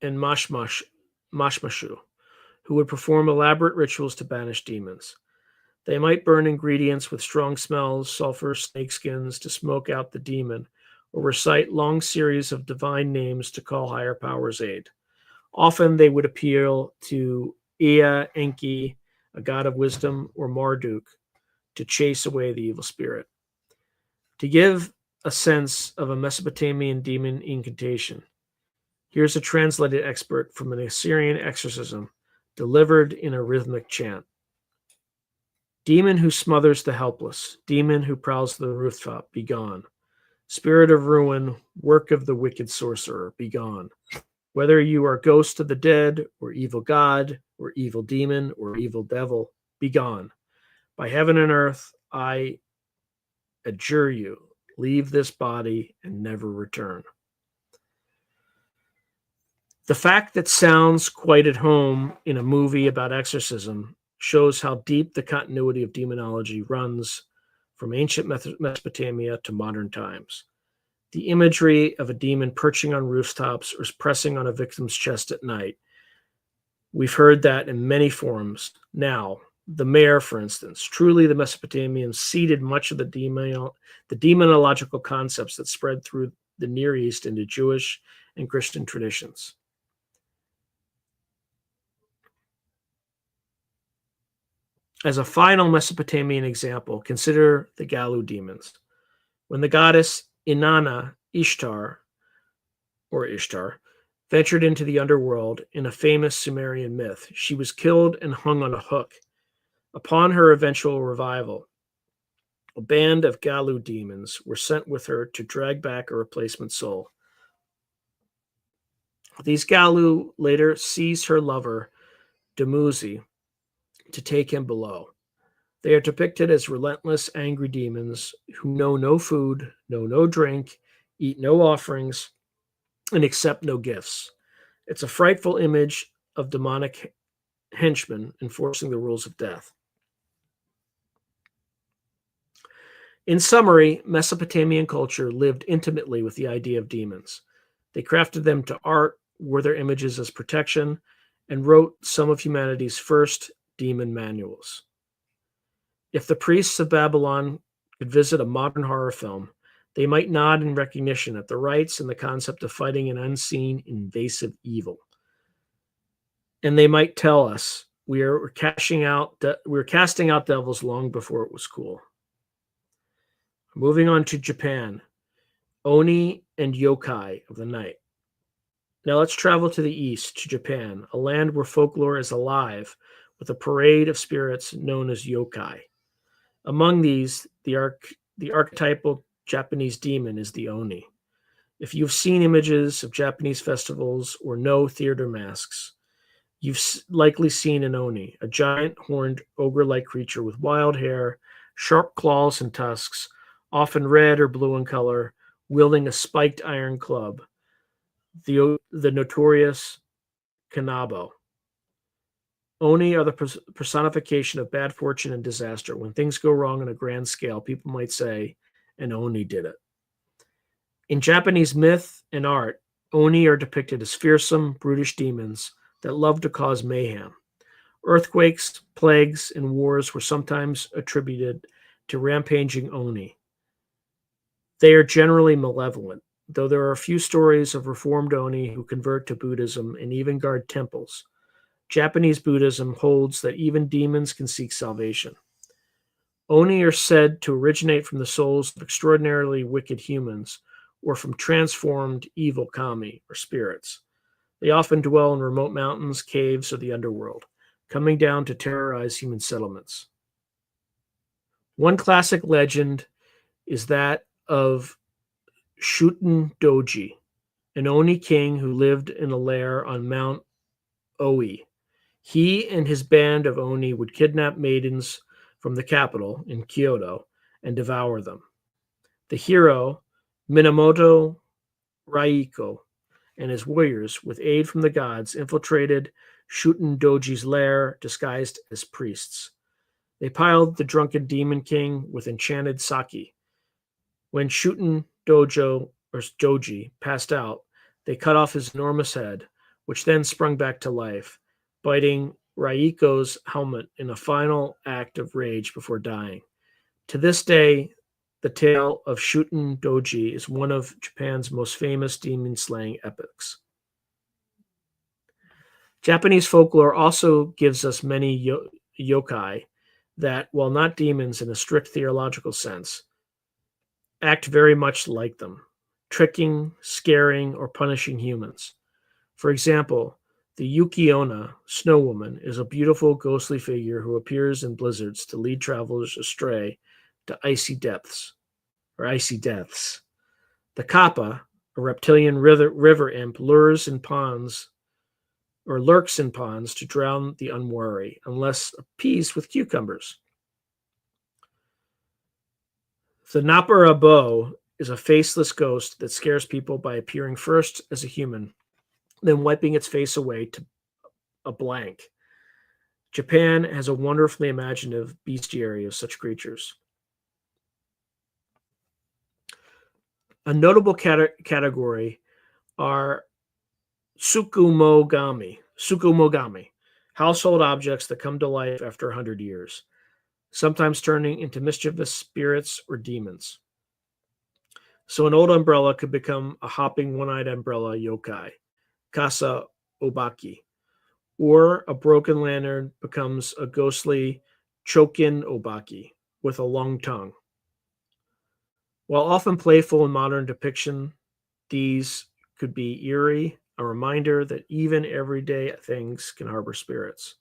S1: and Mashmashu, who would perform elaborate rituals to banish demons. They might burn ingredients with strong smells, sulfur, snakeskins to smoke out the demon, or recite long series of divine names to call higher powers aid. Often they would appeal to Ea, Enki, a god of wisdom, or Marduk, to chase away the evil spirit. To give a sense of a Mesopotamian demon incantation, here's a translated expert from an Assyrian exorcism delivered in a rhythmic chant. Demon who smothers the helpless, demon who prowls the rooftop, be gone. Spirit of ruin, work of the wicked sorcerer, be gone. Whether you are ghost of the dead, or evil god, or evil demon, or evil devil, be gone. By heaven and earth, I adjure you, leave this body and never return. The fact that sounds quite at home in a movie about exorcism shows how deep the continuity of demonology runs from ancient Mesopotamia to modern times. The imagery of a demon perching on rooftops or pressing on a victim's chest at night. We've heard that in many forms. Now, the mayor, for instance, truly the Mesopotamians seeded much of the demonological concepts that spread through the Near East into Jewish and Christian traditions. As a final Mesopotamian example, consider the Galu demons. When the goddess Inanna Ishtar ventured into the underworld in a famous Sumerian myth, she was killed and hung on a hook. Upon her eventual revival, a band of Galu demons were sent with her to drag back a replacement soul. These Galu later seize her lover, Dumuzi, to take him below. They are depicted as relentless, angry demons who know no food, know no drink, eat no offerings, and accept no gifts. It's a frightful image of demonic henchmen enforcing the rules of death. In summary, Mesopotamian culture lived intimately with the idea of demons. They crafted them to art, wore their images as protection, and wrote some of humanity's first demon manuals. If the priests of Babylon could visit a modern horror film, they might nod in recognition at the rites and the concept of fighting an unseen, invasive evil. And they might tell us we're casting out devils long before it was cool. Moving on to Japan, Oni and yokai of the night. Now let's travel to the east, to Japan, a land where folklore is alive with a parade of spirits known as yokai. Among these, the archetypal Japanese demon is the Oni. If you've seen images of Japanese festivals or know theater masks, You've likely seen an oni, a giant horned ogre-like creature with wild hair, sharp claws and tusks, often red or blue in color, wielding a spiked iron club, the notorious Kanabo. Oni are the personification of bad fortune and disaster. When things go wrong on a grand scale, people might say, an oni did it. In Japanese myth and art, oni are depicted as fearsome, brutish demons that love to cause mayhem. Earthquakes, plagues, and wars were sometimes attributed to rampaging oni. They are generally malevolent, though there are a few stories of reformed oni who convert to Buddhism and even guard temples. Japanese Buddhism holds that even demons can seek salvation. Oni are said to originate from the souls of extraordinarily wicked humans or from transformed evil kami or spirits. They often dwell in remote mountains, caves, or the underworld, coming down to terrorize human settlements. One classic legend is that of Shuten Doji, an Oni king who lived in a lair on Mount Oi. He and his band of Oni would kidnap maidens from the capital in Kyoto and devour them. The hero, Minamoto Raiko, and his warriors, with aid from the gods, infiltrated Shuten Doji's lair disguised as priests. They piled the drunken demon king with enchanted sake. When Shuten Doji passed out, they cut off his enormous head, which then sprung back to life, biting Raiko's helmet in a final act of rage before dying. To this day, the tale of Shuten Doji is one of Japan's most famous demon-slaying epics. Japanese folklore also gives us many yokai that, while not demons in a strict theological sense, act very much like them, tricking, scaring, or punishing humans. For example, the Yuki-onna, snow woman, is a beautiful ghostly figure who appears in blizzards to lead travelers astray to icy deaths. The kappa, a reptilian river imp, lurks in ponds to drown the unwary, unless appeased with cucumbers. The Napara is a faceless ghost that scares people by appearing first as a human, then wiping its face away to a blank. Japan has a wonderfully imaginative bestiary of such creatures. A notable category are tsukumogami, household objects that come to life after 100 years, sometimes turning into mischievous spirits or demons. So an old umbrella could become a hopping one-eyed umbrella yokai, kasa obaki, or a broken lantern becomes a ghostly chokin obaki with a long tongue. While often playful in modern depiction, these could be eerie, a reminder that even everyday things can harbor spirits.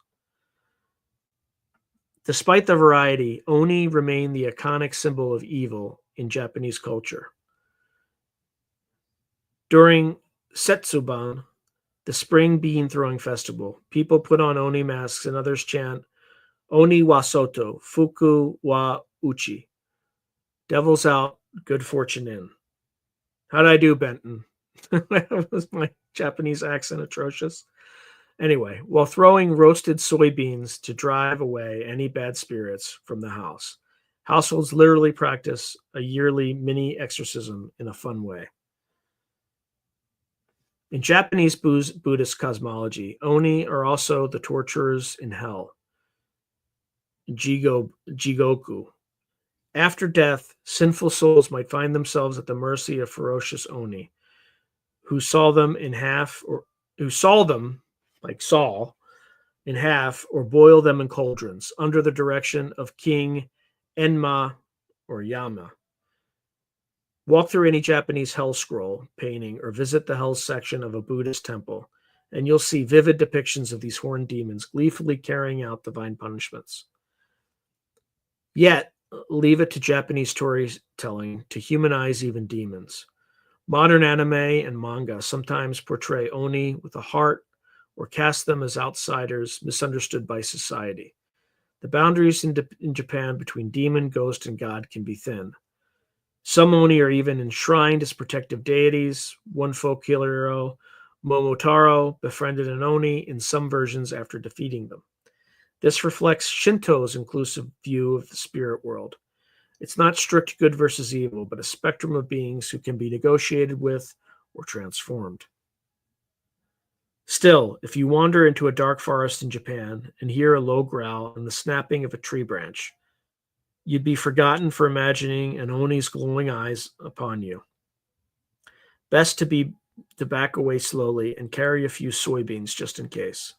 S1: Despite the variety, oni remain the iconic symbol of evil in Japanese culture. During Setsuban, the spring bean throwing festival, people put on oni masks and others chant Oni wa soto, fuku wa uchi. Devil's out, good fortune in. How'd I do, Benton? Was my Japanese accent atrocious? Anyway, while throwing roasted soybeans to drive away any bad spirits from the house, households literally practice a yearly mini exorcism in a fun way. In Japanese Buddhist cosmology, oni are also the torturers in hell, jigoku. After death, sinful souls might find themselves at the mercy of ferocious oni, who saw them, like Saul, in half, or boil them in cauldrons under the direction of King Enma or Yama. Walk through any Japanese hell scroll painting or visit the hell section of a Buddhist temple, and you'll see vivid depictions of these horned demons gleefully carrying out divine punishments. Yet, leave it to Japanese storytelling to humanize even demons. Modern anime and manga sometimes portray oni with a heart or cast them as outsiders misunderstood by society. The boundaries in Japan between demon, ghost, and god can be thin. Some oni are even enshrined as protective deities. One folk hero, Momotaro, befriended an oni in some versions after defeating them. This reflects Shinto's inclusive view of the spirit world. It's not strict good versus evil, but a spectrum of beings who can be negotiated with or transformed. Still, if you wander into a dark forest in Japan and hear a low growl and the snapping of a tree branch, you'd be forgotten for imagining an Oni's glowing eyes upon you. Best to back away slowly and carry a few soybeans just in case.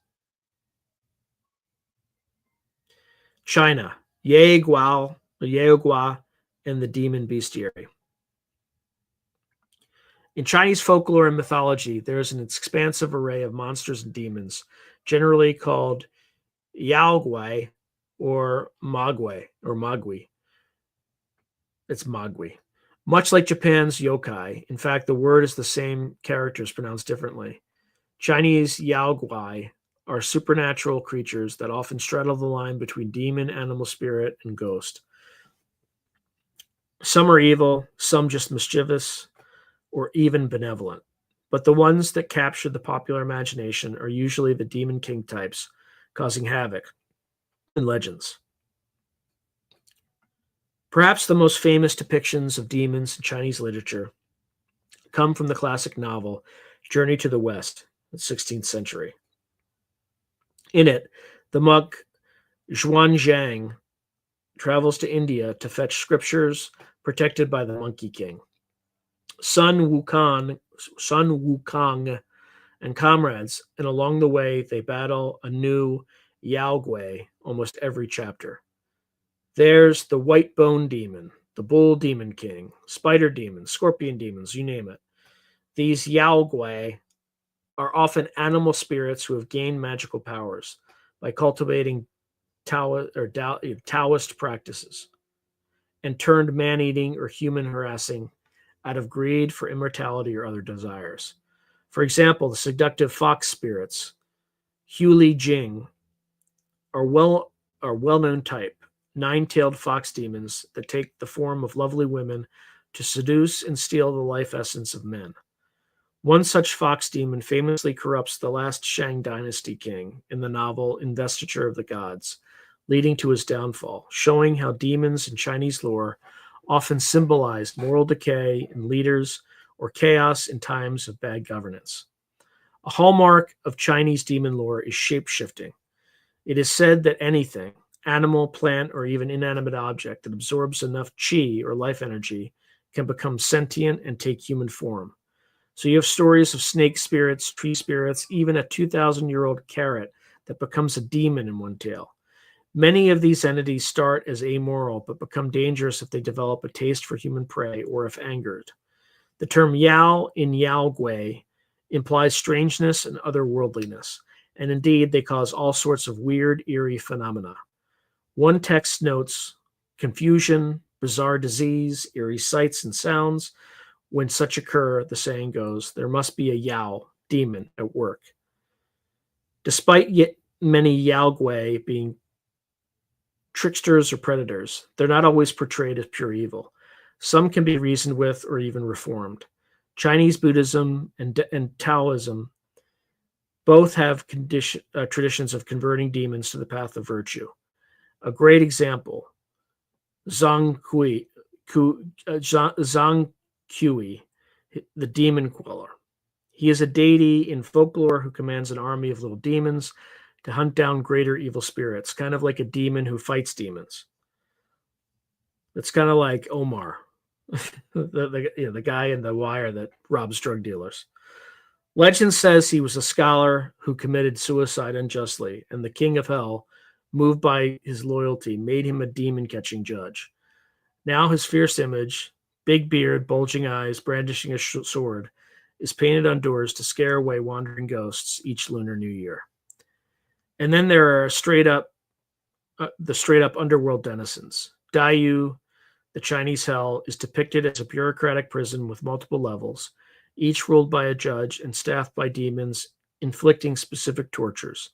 S1: China, Yeogwa, and the demon bestiary. In Chinese folklore and mythology, there is an expansive array of monsters and demons, generally called Yaogwei or Magui. It's Magui. Much like Japan's yokai, in fact, the word is the same, characters pronounced differently. Chinese Yaogwei are supernatural creatures that often straddle the line between demon, animal spirit, and ghost. Some are evil, some just mischievous, or even benevolent. But the ones that capture the popular imagination are usually the demon king types, causing havoc in legends. Perhaps the most famous depictions of demons in Chinese literature come from the classic novel Journey to the West, the 16th century. In it, the monk Xuanzang travels to India to fetch scriptures protected by the Monkey King. Sun Wukong and comrades, and along the way they battle a new Yaogwei almost every chapter. There's the white bone demon, the bull demon king, spider demons, scorpion demons, you name it. These Yaogwei are often animal spirits who have gained magical powers by cultivating Taoist practices and turned man-eating or human harassing out of greed for immortality or other desires. For example, the seductive fox spirits, Huli Jing, are well-known type, nine-tailed fox demons that take the form of lovely women to seduce and steal the life essence of men. One such fox demon famously corrupts the last Shang dynasty king in the novel Investiture of the Gods, leading to his downfall, showing how demons in Chinese lore often symbolize moral decay in leaders or chaos in times of bad governance. A hallmark of Chinese demon lore is shape-shifting. It is said that anything, animal, plant, or even inanimate object that absorbs enough qi or life energy can become sentient and take human form. So you have stories of snake spirits, tree spirits, even a 2,000-year-old carrot that becomes a demon in one tale. Many of these entities start as amoral, but become dangerous if they develop a taste for human prey or if angered. The term Yao in Yaogwei implies strangeness and otherworldliness, and indeed they cause all sorts of weird, eerie phenomena. One text notes confusion, bizarre disease, eerie sights and sounds. When such occur, the saying goes, there must be a Yao, demon, at work. Despite yet many Yaogwei being tricksters or predators, they're not always portrayed as pure evil. Some can be reasoned with or even reformed. Chinese Buddhism and Taoism both have traditions of converting demons to the path of virtue. A great example, Zhang Kui, the demon queller. He is a deity in folklore who commands an army of little demons to hunt down greater evil spirits, kind of like a demon who fights demons. It's kind of like Omar, the guy in The Wire that robs drug dealers. Legend says he was a scholar who committed suicide unjustly, and the king of hell, moved by his loyalty, made him a demon-catching judge. Now his fierce image, big beard, bulging eyes, brandishing a sword, is painted on doors to scare away wandering ghosts each Lunar New Year. And then there are the straight-up underworld denizens. Daiyu, the Chinese hell, is depicted as a bureaucratic prison with multiple levels, each ruled by a judge and staffed by demons inflicting specific tortures,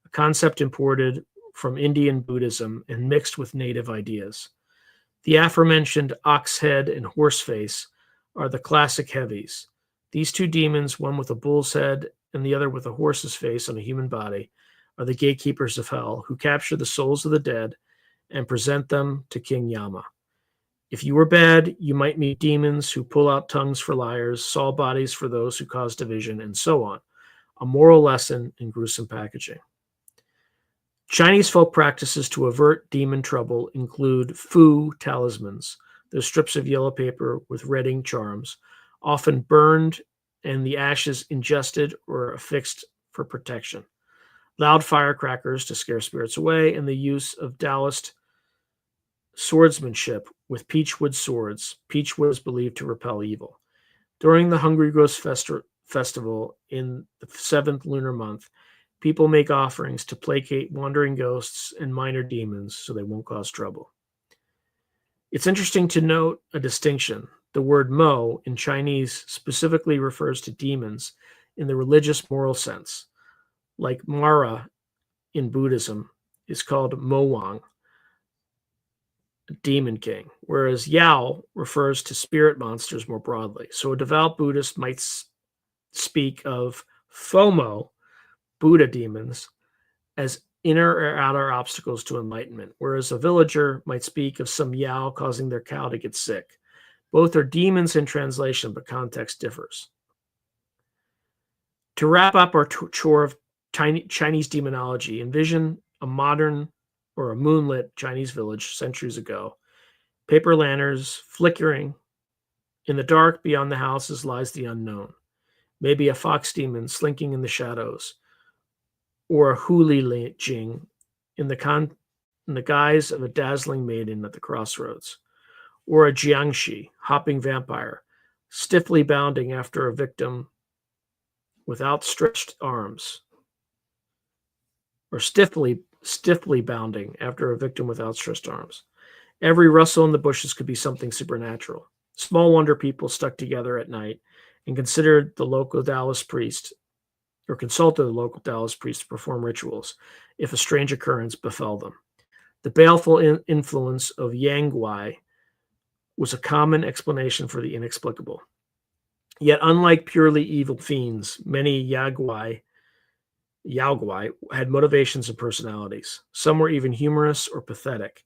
S1: a concept imported from Indian Buddhism and mixed with native ideas. The aforementioned ox head and horse face are the classic heavies. These two demons, one with a bull's head and the other with a horse's face on a human body, are the gatekeepers of hell, who capture the souls of the dead and present them to King Yama. If you were bad, you might meet demons who pull out tongues for liars, saw bodies for those who cause division, and so on. A moral lesson in gruesome packaging. Chinese folk practices to avert demon trouble include fu talismans. They're strips of yellow paper with red ink charms, often burned and the ashes ingested or affixed for protection. Loud firecrackers to scare spirits away, and the use of Taoist swordsmanship with peachwood swords. Peachwood is believed to repel evil. During the Hungry Ghost Festival in the 7th lunar month, people make offerings to placate wandering ghosts and minor demons so they won't cause trouble. It's interesting to note a distinction. The word mo in Chinese specifically refers to demons in the religious moral sense, like Mara in Buddhism is called Mo Wang, demon king, whereas Yao refers to spirit monsters more broadly. So a devout Buddhist might speak of FOMO, Buddha demons, as inner or outer obstacles to enlightenment, whereas a villager might speak of some Yao causing their cow to get sick. Both are demons in translation, but context differs. To wrap up our chore of Chinese demonology, envision a modern or a moonlit Chinese village centuries ago. Paper lanterns flickering. In the dark beyond the houses lies the unknown. Maybe a fox demon slinking in the shadows, or a Huli Jing in the guise of a dazzling maiden at the crossroads, or a Jiangshi hopping vampire, stiffly bounding after a victim with outstretched arms, or stiffly bounding after a victim with outstretched arms. Every rustle in the bushes could be something supernatural. Small wonder people stuck together at night and consulted the local Taoist priest to perform rituals if a strange occurrence befell them. The baleful influence of Yang Guai was a common explanation for the inexplicable. Yet, unlike purely evil fiends, many Yaoguai had motivations and personalities. Some were even humorous or pathetic.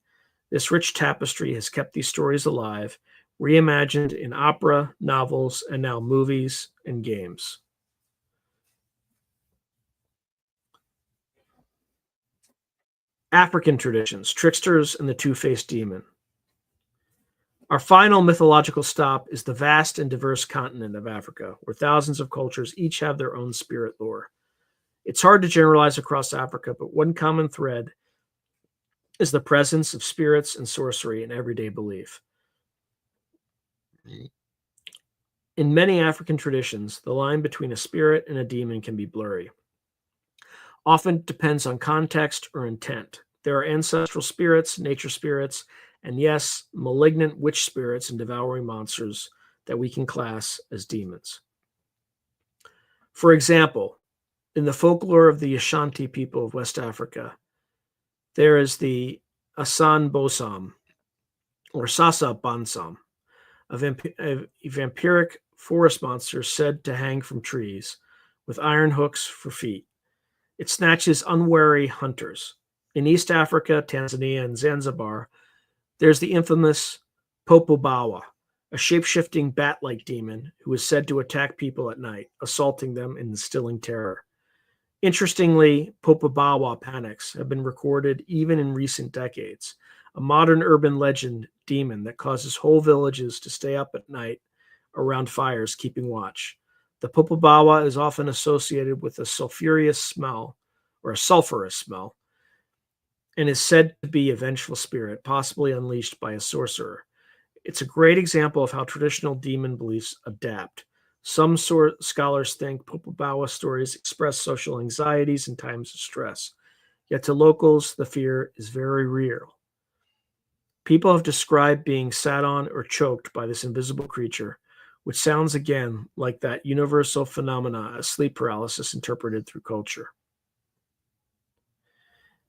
S1: This rich tapestry has kept these stories alive, reimagined in opera, novels, and now movies and games. African traditions, tricksters, and the two-faced demon. Our final mythological stop is the vast and diverse continent of Africa, where thousands of cultures each have their own spirit lore. It's hard to generalize across Africa, but one common thread is the presence of spirits and sorcery in everyday belief. In many African traditions, the line between a spirit and a demon can be blurry. Often depends on context or intent. There are ancestral spirits, nature spirits, and yes, malignant witch spirits and devouring monsters that we can class as demons. For example, in the folklore of the Ashanti people of West Africa, there is the Asan Bosam, or Sasa Bansam, a vampiric forest monster said to hang from trees, with iron hooks for feet. It snatches unwary hunters. In East Africa, Tanzania, and Zanzibar, there's the infamous Popobawa, a shape-shifting bat-like demon who is said to attack people at night, assaulting them and instilling terror. Interestingly, Popobawa panics have been recorded even in recent decades, a modern urban legend demon that causes whole villages to stay up at night around fires keeping watch. The Popobawa is often associated with a sulfurous smell, and is said to be a vengeful spirit, possibly unleashed by a sorcerer. It's a great example of how traditional demon beliefs adapt. Some scholars think Popobawa stories express social anxieties in times of stress, yet to locals, the fear is very real. People have described being sat on or choked by this invisible creature, which sounds again like that universal phenomena of sleep paralysis interpreted through culture.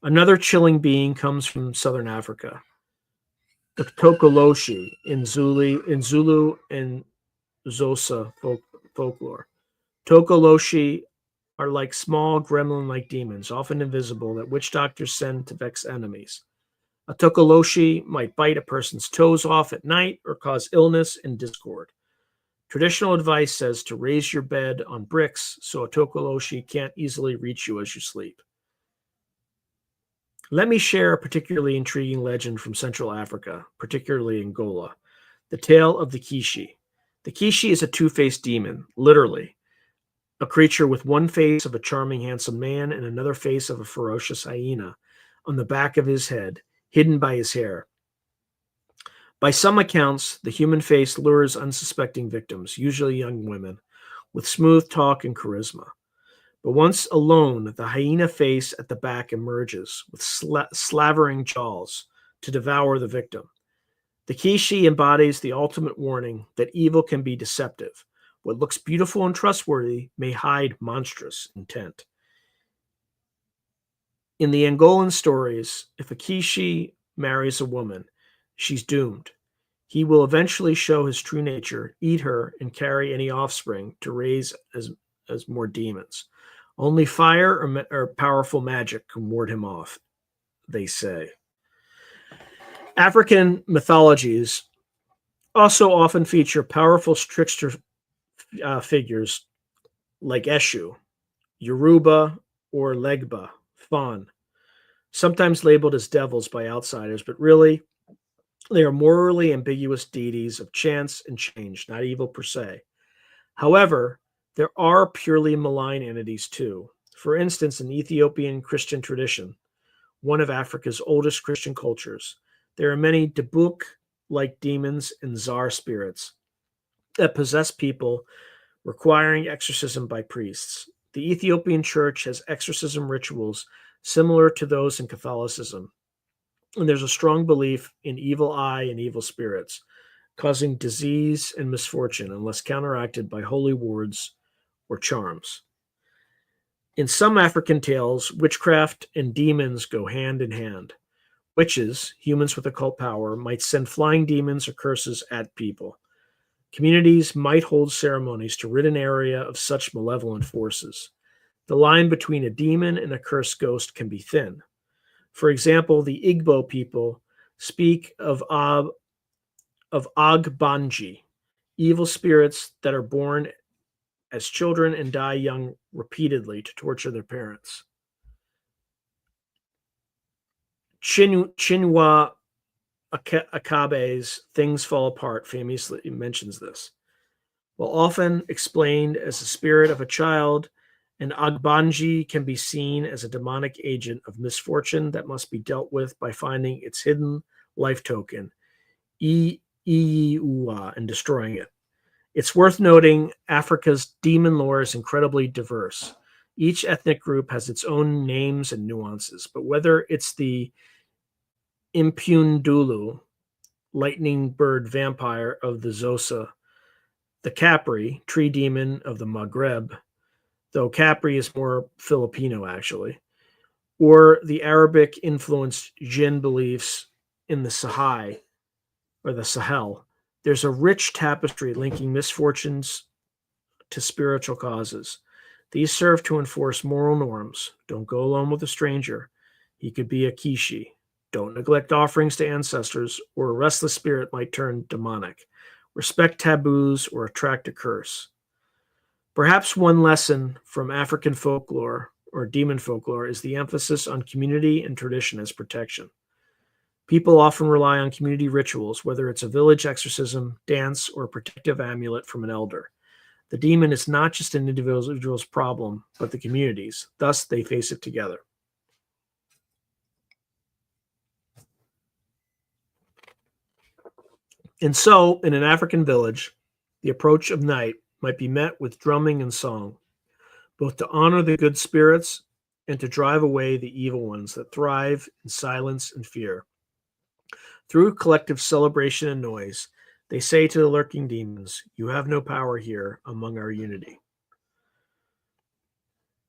S1: Another chilling being comes from southern Africa, the Tokoloshi in Zulu and Xhosa folklore. Tokoloshi are like small gremlin-like demons, often invisible, that witch doctors send to vex enemies. A Tokoloshi might bite a person's toes off at night or cause illness and discord. Traditional advice says to raise your bed on bricks so a Tokoloshi can't easily reach you as you sleep. Let me share a particularly intriguing legend from Central Africa, particularly Angola, the tale of the Kishi. The Kishi is a two-faced demon, literally, a creature with one face of a charming, handsome man and another face of a ferocious hyena on the back of his head, hidden by his hair. By some accounts, the human face lures unsuspecting victims, usually young women, with smooth talk and charisma. But once alone, the hyena face at the back emerges with slavering jaws to devour the victim. The Kishi embodies the ultimate warning that evil can be deceptive. What looks beautiful and trustworthy may hide monstrous intent. In the Angolan stories, if a Kishi marries a woman, she's doomed. He will eventually show his true nature, eat her, and carry any offspring to raise as more demons. Only fire or powerful magic can ward him off, they say. African mythologies also often feature powerful trickster figures like Eshu, Yoruba, or Legba, Fawn, sometimes labeled as devils by outsiders, but really they are morally ambiguous deities of chance and change, not evil per se. However, there are purely malign entities too. For instance, in Ethiopian Christian tradition, one of Africa's oldest Christian cultures, there are many Debuk-like demons and Zar spirits that possess people, requiring exorcism by priests. The Ethiopian church has exorcism rituals similar to those in Catholicism, and there's a strong belief in evil eye and evil spirits, causing disease and misfortune unless counteracted by holy wards or charms. In some African tales, witchcraft and demons go hand in hand. Witches, humans with occult power, might send flying demons or curses at people. Communities might hold ceremonies to rid an area of such malevolent forces. The line between a demon and a cursed ghost can be thin. For example, the Igbo people speak of Agbanji, evil spirits that are born as children and die young repeatedly to torture their parents. Chinua Achabe's Things Fall Apart famously mentions this. While often explained as the spirit of a child, an Agbanji can be seen as a demonic agent of misfortune that must be dealt with by finding its hidden life token, Iyiuwa, and destroying it. It's worth noting Africa's demon lore is incredibly diverse. Each ethnic group has its own names and nuances, but whether it's the Impundulu, lightning bird vampire of the Xhosa, the Capri, tree demon of the Maghreb, though Capri is more Filipino actually, or the Arabic-influenced jinn beliefs in the Sahai, or the Sahel, there's a rich tapestry linking misfortunes to spiritual causes. These serve to enforce moral norms. Don't go alone with a stranger. He could be a Kishi. Don't neglect offerings to ancestors, or a restless spirit might turn demonic. Respect taboos or attract a curse. Perhaps one lesson from African folklore or demon folklore is the emphasis on community and tradition as protection. People often rely on community rituals, whether it's a village exorcism, dance, or a protective amulet from an elder. The demon is not just an individual's problem, but the community's. Thus, they face it together. And so, in an African village, the approach of night might be met with drumming and song, both to honor the good spirits and to drive away the evil ones that thrive in silence and fear. Through collective celebration and noise, They say to the lurking demons, "You have no power here among our unity."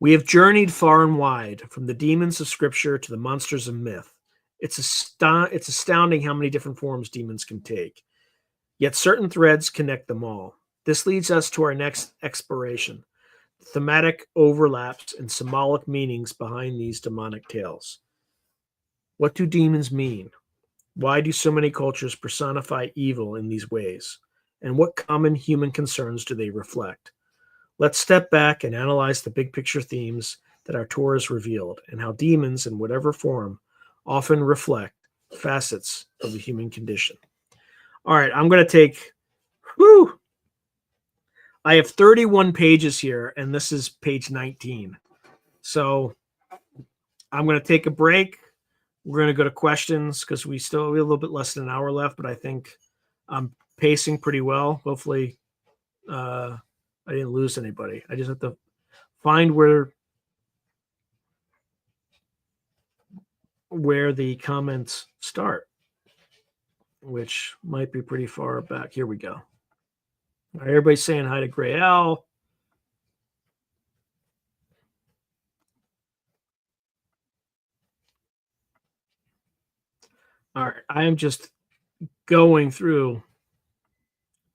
S1: We have journeyed far and wide, from the demons of scripture to the monsters of myth. It's astounding how many different forms demons can take. Yet certain threads connect them all. This leads us to our next exploration: thematic overlaps and symbolic meanings behind these demonic tales. What do demons mean? Why do so many cultures personify evil in these ways? And what common human concerns do they reflect? Let's step back and analyze the big picture themes that our tour has revealed, and how demons, in whatever form, often reflect facets of the human condition. All right, I'm going to take, I have 31 pages here, and this is page 19. So I'm going to take a break. We're going to go to questions because we have a little bit less than an hour left, but I think I'm pacing pretty well. Hopefully, I didn't lose anybody. I just have to find where the comments start, which might be pretty far back. Here we go. All right, everybody's saying hi to Gray Al. All right, I am just going through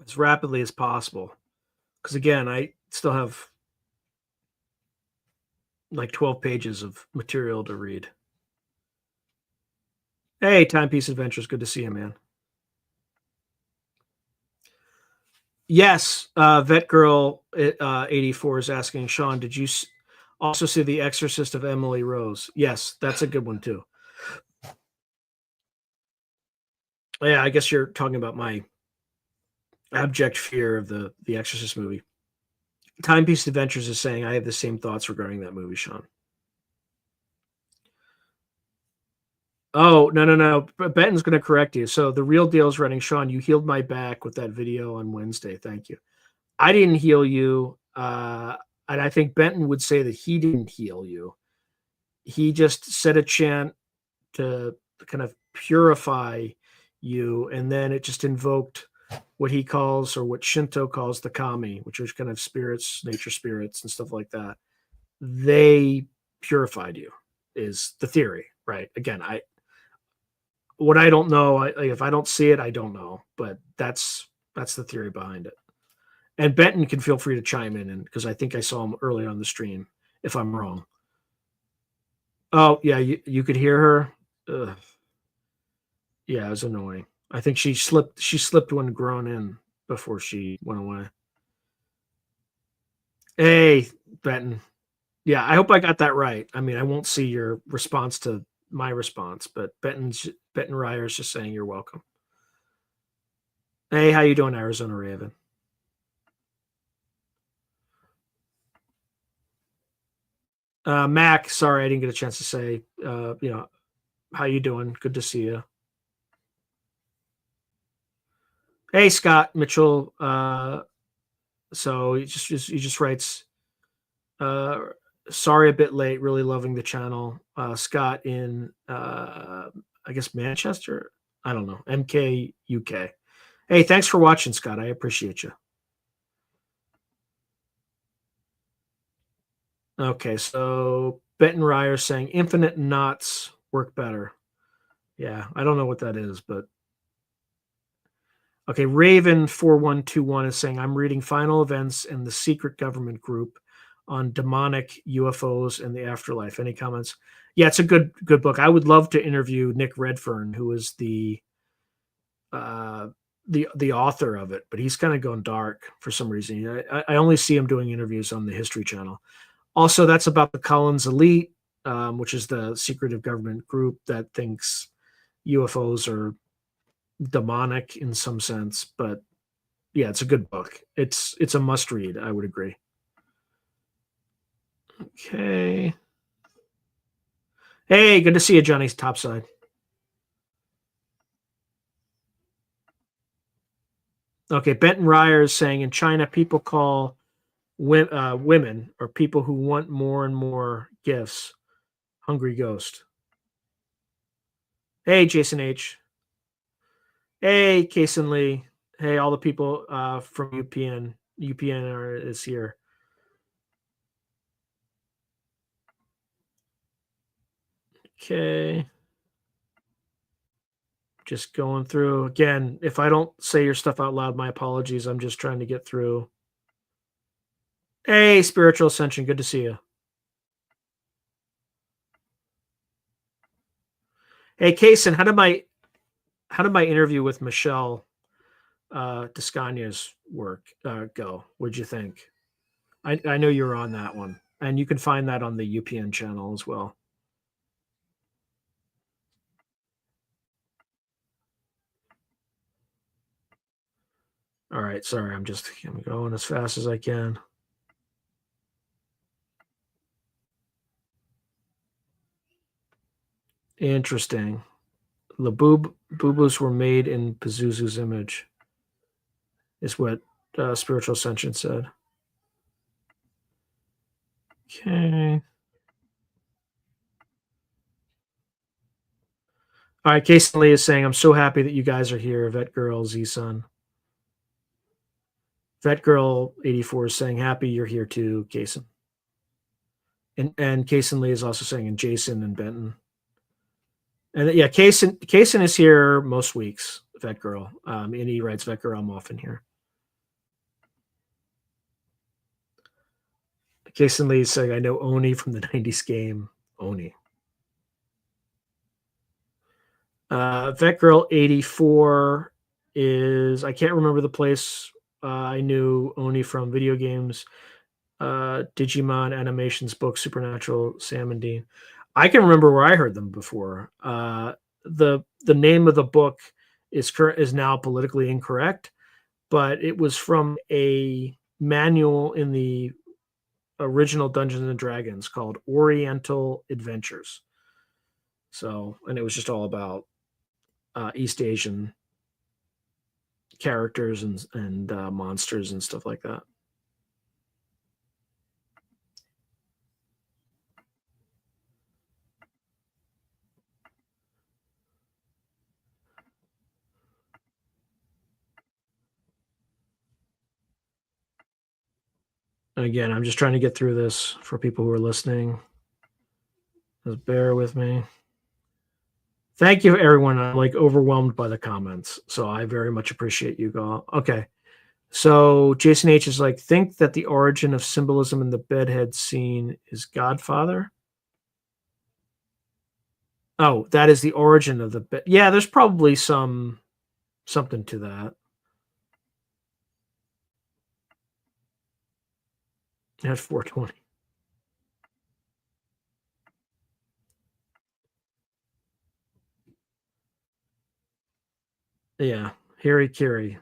S1: as rapidly as possible because, again, I still have like 12 pages of material to read. Hey, Timepiece Adventures, good to see you, man. Yes, Vet Girl 84 is asking, Sean, did you also see The Exorcist of Emily Rose? Yes, that's a good one too. Yeah, I guess you're talking about my abject fear of the Exorcist movie. Timepiece Adventures is saying I have the same thoughts regarding that movie, Sean. Oh, no. Benton's going to correct you. So the real deal is running. Sean, you healed my back with that video on Wednesday. Thank you. I didn't heal you. And I think Benton would say that he didn't heal you. He just said a chant to kind of purify you. And then it just invoked what he calls, or what Shinto calls, the kami, which are kind of spirits, nature spirits and stuff like that. They purified you is the theory, right? Again, what I don't know, if I don't see it, I don't know, but that's the theory behind it. And Benton can feel free to chime in, because I think I saw him earlier on the stream, if I'm wrong. Oh yeah, you could hear her. Ugh. Yeah, it was annoying. I think she slipped one groan in before she went away. Hey, Benton. Yeah, I hope I got that right. I mean, I won't see your response to my response, but Benton Ryer is just saying you're welcome. Hey, how you doing, Arizona Raven? Mac, sorry I didn't get a chance to say. How you doing? Good to see you. Hey, Scott Mitchell. So he just writes, sorry a bit late, really loving the channel. Scott in I guess Manchester. I don't know. MK UK. Hey, thanks for watching, Scott. I appreciate you. Okay, so Benton Ryer saying infinite knots work better. Yeah, I don't know what that is, but okay. Raven 4121 is saying I'm reading Final Events in the Secret Government Group on demonic UFOs and the afterlife. Any comments? Yeah, it's a good book. I would love to interview Nick Redfern, who is the author of it, but he's kind of gone dark for some reason. I only see him doing interviews on the History Channel. Also, that's about the Collins Elite, which is the secretive government group that thinks UFOs are demonic in some sense. But yeah, it's a good book. It's a must read. I would agree. Okay. Hey, good to see you, Johnny Topside. Okay, Benton Ryer is saying in China, people call women, or people who want more and more gifts, hungry ghost. Hey, Jason H. Hey, Kason Lee. Hey, all the people from UPN is here. Okay. Just going through again. If I don't say your stuff out loud, my apologies. I'm just trying to get through. Hey, Spiritual Ascension, good to see you. Hey, Kaysen, how did my interview with Michelle Descagna's work go? What'd you think? I know you were on that one, and you can find that on the UPN channel as well. All right, sorry, I'm going as fast as I can. Interesting. The boo-boos were made in Pazuzu's image, is what Spiritual Ascension said. Okay. All right, Kason Lee is saying, I'm so happy that you guys are here. Vet Girl, Z-Sun. Vet Girl 84 is saying, happy you're here too, Kason. And Kason Lee is also saying, and Jason and Benton. And yeah, Kason is here most weeks, Vet Girl. And he writes Vet Girl, I'm often here. Kason Lee is saying, I know Oni from the 90s game. Oni. Vet Girl 84 is, I can't remember the place. I knew Oni from video games, Digimon, animations, books, Supernatural, Sam and Dean. I can remember where I heard them before. The name of the book is now politically incorrect, but it was from a manual in the original Dungeons and Dragons called Oriental Adventures. So, and it was just all about East Asian characters and monsters and stuff like that. And again, I'm just trying to get through this for people who are listening. Just bear with me. Thank you, everyone. I'm like overwhelmed by the comments, so I very much appreciate you all. Okay, so Jason H is like, think that the origin of symbolism in the bedhead scene is Godfather. Oh, that is the origin of the bed. Yeah, there's probably something to that. At 420. Yeah, Harry Carey.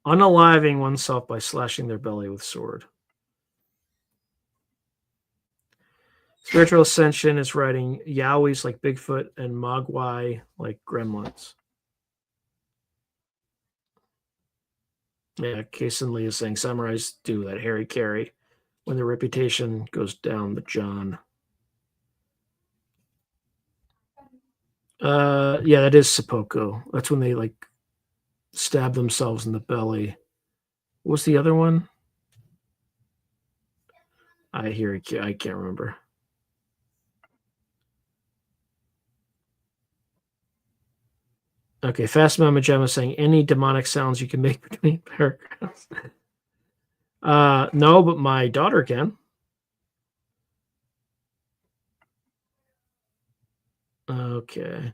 S1: Unaliving oneself by slashing their belly with sword. Spiritual Ascension is writing Yowies like Bigfoot and Mogwai like Gremlins. Yeah, Kason Lee is saying samurais do that. Harry Carey, when their reputation goes down the John. Yeah, that is seppuku. That's when they like stab themselves in the belly. What's the other one? I can't remember. Okay, Fast Mama Gemma saying any demonic sounds you can make between paragraphs. No, but my daughter can. Okay.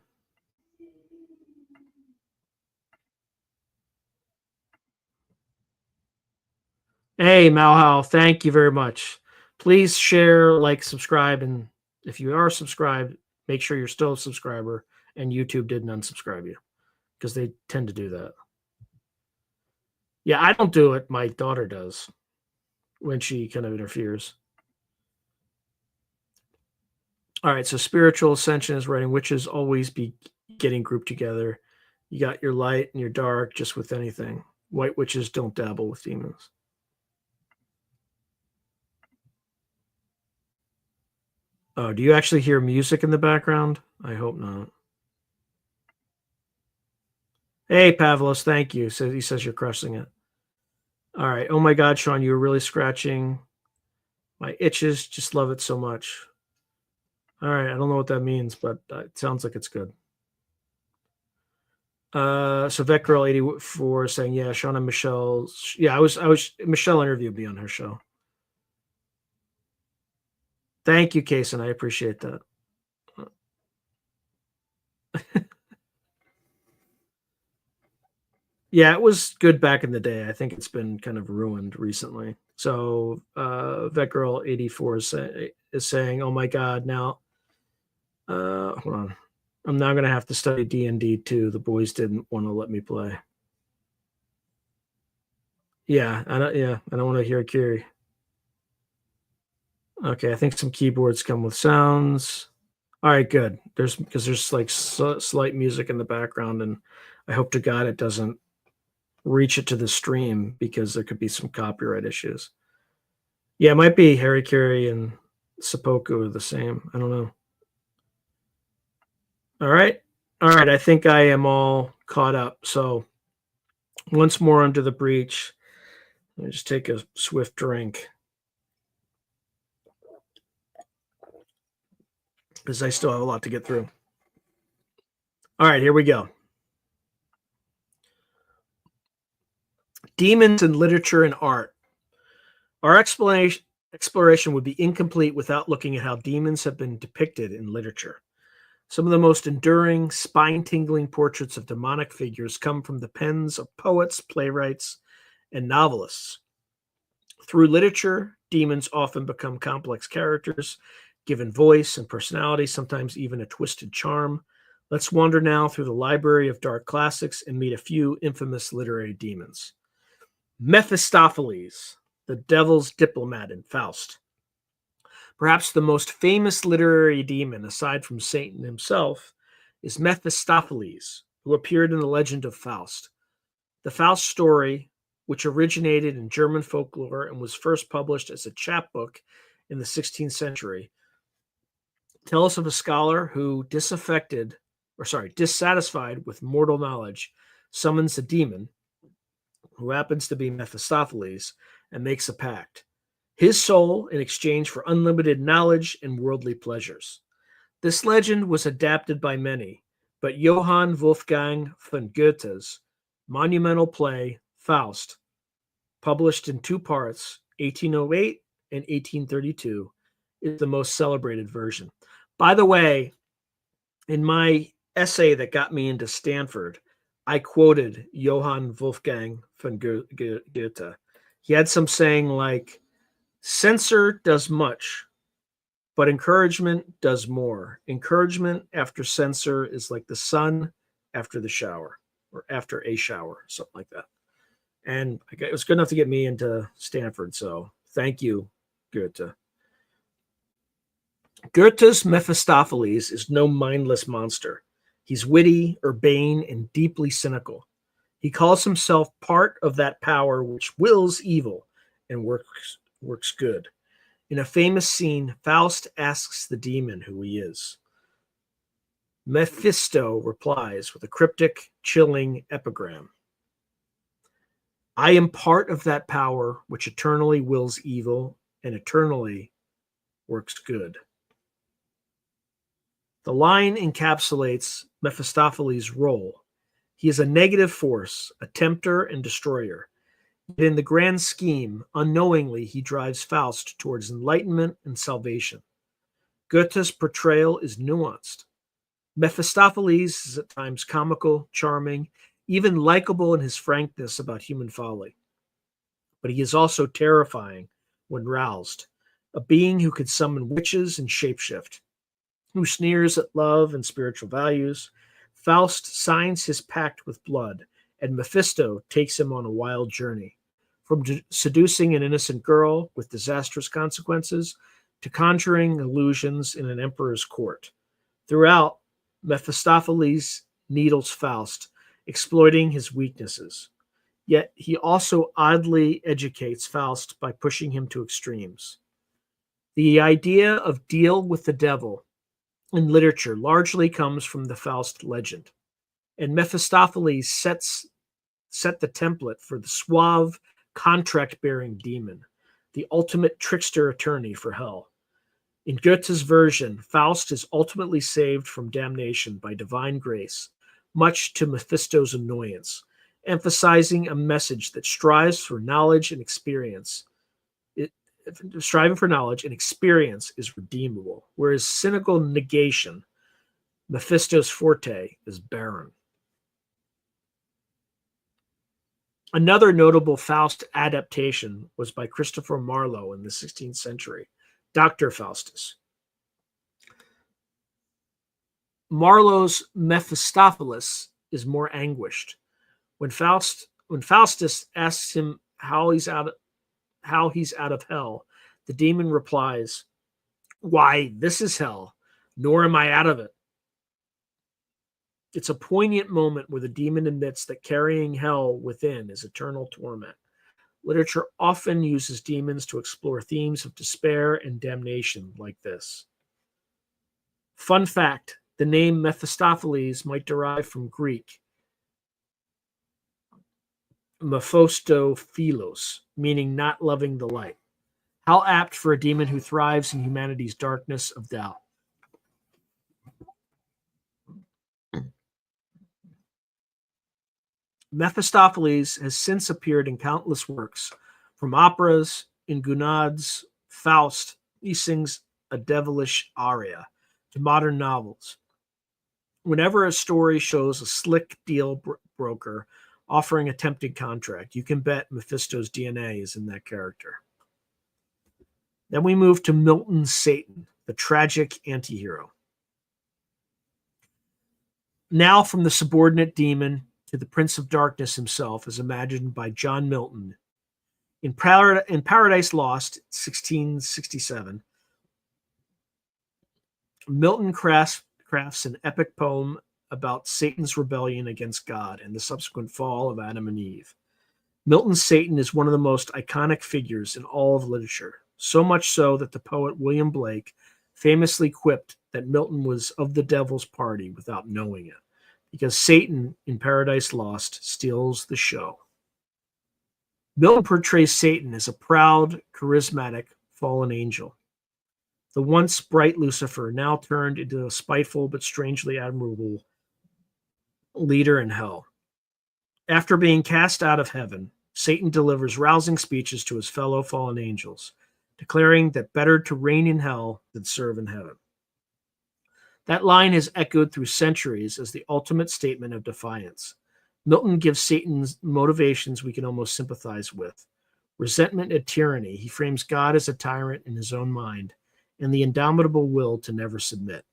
S1: Hey, Malhal, thank you very much. Please share, like, subscribe, and if you are subscribed, make sure you're still a subscriber and YouTube didn't unsubscribe you because they tend to do that. Yeah, I don't do it. My daughter does when she kind of interferes. All right, so Spiritual Ascension is writing witches always be getting grouped together. You got your light and your dark just with anything. White witches don't dabble with demons. Oh, do you actually hear music in the background? I hope not. Hey, Pavlos, thank you. So he says you're crushing it. All right. Oh my God, Sean, you were really scratching my itches. Just love it so much. All right. I don't know what that means, but it sounds like it's good. So Vet Girl 84 saying, yeah, Sean and Michelle. Yeah, Michelle interviewed me on her show. Thank you, Kason. I appreciate that. Yeah, it was good back in the day. I think it's been kind of ruined recently. So Vet Girl 84 is saying, oh my God, now hold on. I'm now going to have to study D&D too. The boys didn't want to let me play. Yeah, I don't want to hear Kiri. Okay, I think some keyboards come with sounds. All right, good. There's like slight music in the background, and I hope to God it doesn't reach it to the stream because there could be some copyright issues. Yeah, it might be Harry Carey and Seppuku are the same. I don't know. All right. All right. I think I am all caught up. So once more under the breach. Let me just take a swift drink because I still have a lot to get through. All right, here we go. Demons in literature and art. Our exploration would be incomplete without looking at how demons have been depicted in literature. Some of the most enduring, spine tingling portraits of demonic figures come from the pens of poets, playwrights, and novelists. Through literature, demons often become complex characters, given voice and personality, sometimes even a twisted charm. Let's wander now through the library of dark classics and meet a few infamous literary demons. Mephistopheles, the devil's diplomat in Faust. Perhaps the most famous literary demon, aside from Satan himself, is Mephistopheles, who appeared in the legend of Faust. The Faust story, which originated in German folklore and was first published as a chapbook in the 16th century, tells of a scholar who, dissatisfied with mortal knowledge, summons a demon, who happens to be Mephistopheles, and makes a pact. His soul in exchange for unlimited knowledge and worldly pleasures. This legend was adapted by many, but Johann Wolfgang von Goethe's monumental play, Faust, published in two parts, 1808 and 1832, is the most celebrated version. By the way, in my essay that got me into Stanford, I quoted Johann Wolfgang von Goethe. He had some saying like, censor does much, but encouragement does more. Encouragement after censor is like the sun after the shower or after a shower, something like that. And it was good enough to get me into Stanford. So thank you, Goethe. Goethe's Mephistopheles is no mindless monster. He's witty, urbane, and deeply cynical. He calls himself part of that power which wills evil and works good. In a famous scene, Faust asks the demon who he is. Mephisto replies with a cryptic, chilling epigram. I am part of that power which eternally wills evil and eternally works good. The line encapsulates Mephistopheles' role. He is a negative force, a tempter and destroyer. Yet in the grand scheme, unknowingly, he drives Faust towards enlightenment and salvation. Goethe's portrayal is nuanced. Mephistopheles is at times comical, charming, even likable in his frankness about human folly. But he is also terrifying when roused, a being who could summon witches and shapeshift, who sneers at love and spiritual values. Faust signs his pact with blood, and Mephisto takes him on a wild journey, from seducing an innocent girl with disastrous consequences to conjuring illusions in an emperor's court. Throughout, Mephistopheles needles Faust, exploiting his weaknesses. Yet he also oddly educates Faust by pushing him to extremes. The idea of deal with the devil in literature largely comes from the Faust legend. and Mephistopheles set the template for the suave, contract-bearing demon, the ultimate trickster attorney for hell. In Goethe's version, Faust is ultimately saved from damnation by divine grace, much to Mephisto's annoyance, emphasizing a message that strives for knowledge and experience. Striving for knowledge and experience is redeemable, whereas cynical negation, Mephisto's forte, is barren. Another notable Faust adaptation was by Christopher Marlowe in the 16th century, Dr. Faustus. Marlowe's Mephistopheles is more anguished. When Faustus asks him how he's out of hell, the demon replies, "Why, this is hell, nor am I out of it." It's a poignant moment where the demon admits that carrying hell within is eternal torment. Literature often uses demons to explore themes of despair and damnation like this. Fun fact, the name Mephistopheles might derive from Greek Mephistophilos, meaning not loving the light. How apt for a demon who thrives in humanity's darkness of doubt. Mephistopheles has since appeared in countless works, from operas, in Gounod's Faust, he sings a devilish aria, to modern novels. Whenever a story shows a slick deal broker offering a tempting contract, you can bet Mephisto's DNA is in that character. Then we move to Milton's Satan, the tragic antihero. Now from the subordinate demon to the Prince of Darkness himself, as imagined by John Milton. In Paradise Lost, 1667, Milton crafts an epic poem about Satan's rebellion against God and the subsequent fall of Adam and Eve. Milton's Satan is one of the most iconic figures in all of literature, so much so that the poet William Blake famously quipped that Milton was of the devil's party without knowing it, because Satan in Paradise Lost steals the show. Milton portrays Satan as a proud, charismatic, fallen angel. The once bright Lucifer now turned into a spiteful but strangely admirable leader in hell. After being cast out of heaven, Satan delivers rousing speeches to his fellow fallen angels, declaring that better to reign in hell than serve in heaven. That line has echoed through centuries as the ultimate statement of defiance. Milton gives Satan's motivations we can almost sympathize with. Resentment at tyranny, he frames God as a tyrant in his own mind, and the indomitable will to never submit.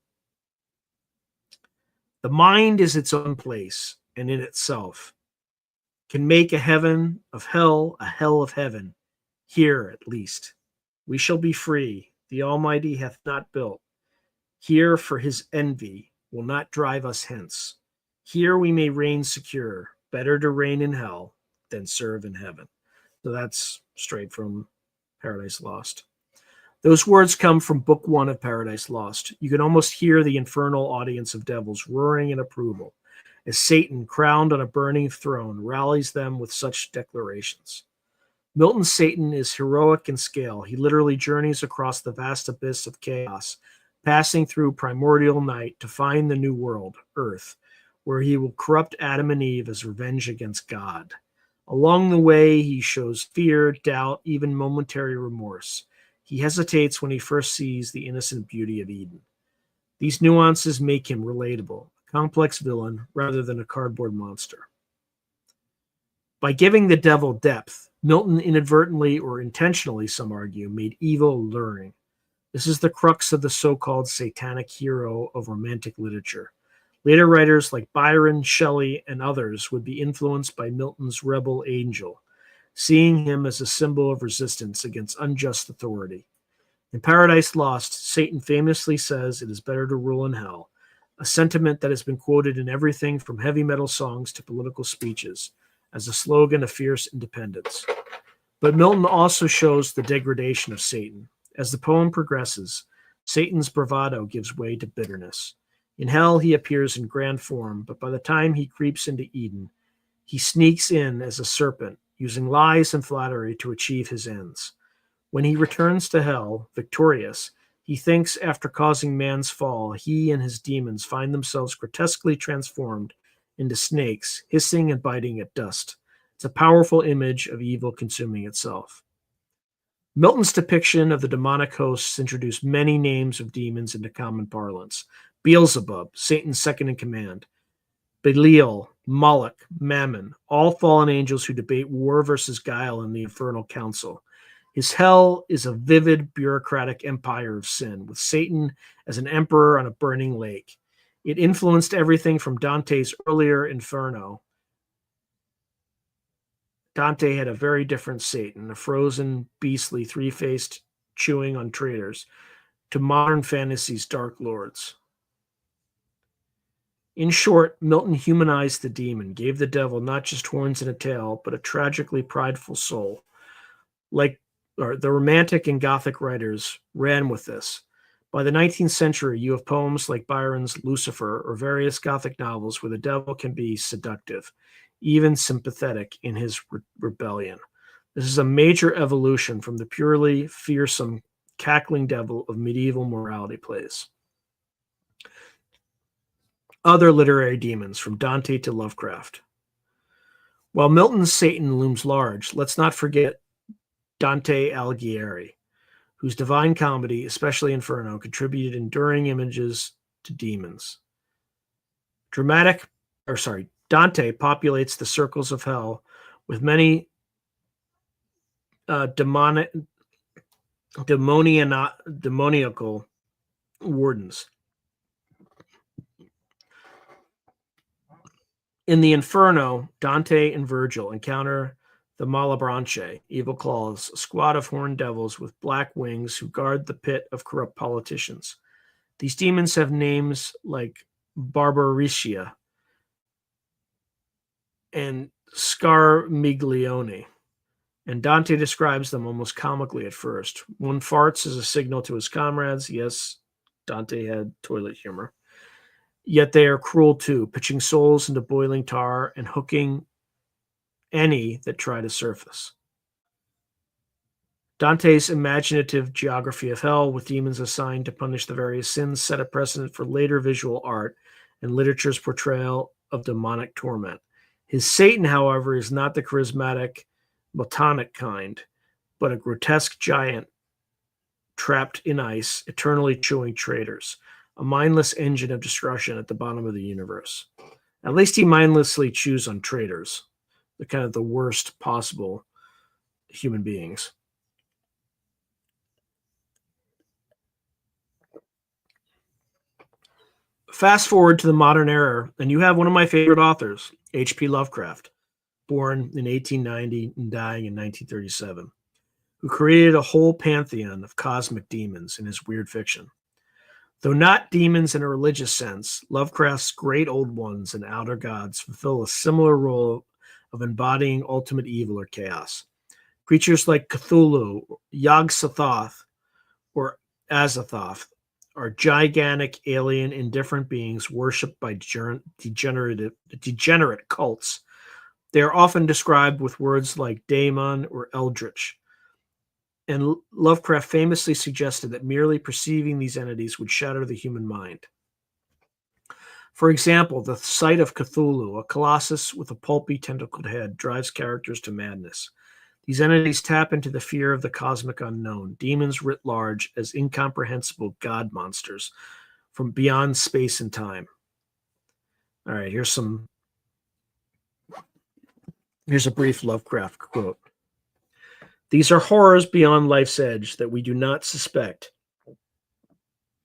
S1: The mind is its own place, and in itself can make a heaven of hell, a hell of heaven, here at least. We shall be free, the Almighty hath not built. Here for his envy will not drive us hence. Here we may reign secure, better to reign in hell than serve in heaven. So that's straight from Paradise Lost. Those words come from Book 1 of Paradise Lost. You can almost hear the infernal audience of devils roaring in approval as Satan, crowned on a burning throne, rallies them with such declarations. Milton's Satan is heroic in scale. He literally journeys across the vast abyss of chaos, passing through primordial night to find the new world, Earth, where he will corrupt Adam and Eve as revenge against God. Along the way, he shows fear, doubt, even momentary remorse. He hesitates when he first sees the innocent beauty of Eden. These nuances make him relatable, a complex villain rather than a cardboard monster. By giving the devil depth, Milton inadvertently or intentionally, some argue, made evil alluring. This is the crux of the so-called satanic hero of romantic literature. Later writers like Byron, Shelley, and others would be influenced by Milton's rebel angel, seeing him as a symbol of resistance against unjust authority. In Paradise Lost, Satan famously says it is better to rule in hell, a sentiment that has been quoted in everything from heavy metal songs to political speeches as a slogan of fierce independence. But Milton also shows the degradation of Satan. As the poem progresses, Satan's bravado gives way to bitterness. In hell, he appears in grand form, but by the time he creeps into Eden, he sneaks in as a serpent, using lies and flattery to achieve his ends. When he returns to hell, victorious, he thinks after causing man's fall, he and his demons find themselves grotesquely transformed into snakes, hissing and biting at dust. It's a powerful image of evil consuming itself. Milton's depiction of the demonic hosts introduced many names of demons into common parlance. Beelzebub, Satan's second in command. Belial, Moloch, Mammon, all fallen angels who debate war versus guile in the infernal council. His hell is a vivid bureaucratic empire of sin, with Satan as an emperor on a burning lake. It influenced everything from Dante's earlier Inferno. Dante had a very different Satan, a frozen, beastly, three-faced, chewing on traitors, to modern fantasy's dark lords. In short, Milton humanized the demon, gave the devil not just horns and a tail, but a tragically prideful soul. The Romantic and Gothic writers ran with this. By the 19th century, you have poems like Byron's Lucifer or various Gothic novels where the devil can be seductive, even sympathetic in his rebellion. This is a major evolution from the purely fearsome, cackling devil of medieval morality plays. Other literary demons, from Dante to Lovecraft. While Milton's Satan looms large, let's not forget Dante Alighieri, whose Divine Comedy, especially Inferno, contributed enduring images to demons. Dante populates the circles of hell with many demoniacal wardens. In the Inferno, Dante and Virgil encounter the Malebranche, evil claws, a squad of horned devils with black wings who guard the pit of corrupt politicians. These demons have names like Barbaricia and Scarmiglione, and Dante describes them almost comically at first. One farts as a signal to his comrades. Yes, Dante had toilet humor. Yet they are cruel too, pitching souls into boiling tar and hooking any that try to surface. Dante's imaginative geography of hell, with demons assigned to punish the various sins, set a precedent for later visual art and literature's portrayal of demonic torment. His Satan, however, is not the charismatic, Miltonic kind, but a grotesque giant trapped in ice, eternally chewing traitors, a mindless engine of destruction at the bottom of the universe. At least he mindlessly chews on traitors, the worst possible human beings. Fast forward to the modern era, and you have one of my favorite authors, H.P. Lovecraft, born in 1890 and dying in 1937, who created a whole pantheon of cosmic demons in his weird fiction. Though not demons in a religious sense, Lovecraft's great old ones and outer gods fulfill a similar role of embodying ultimate evil or chaos. Creatures like Cthulhu, Yog-Sothoth, or Azathoth are gigantic, alien, indifferent beings worshipped by degenerate cults. They are often described with words like daemon or eldritch. And Lovecraft famously suggested that merely perceiving these entities would shatter the human mind. For example, the sight of Cthulhu, a colossus with a pulpy, tentacled head, drives characters to madness. These entities tap into the fear of the cosmic unknown, demons writ large as incomprehensible god monsters from beyond space and time. All right, here's a brief Lovecraft quote. These are horrors beyond life's edge that we do not suspect.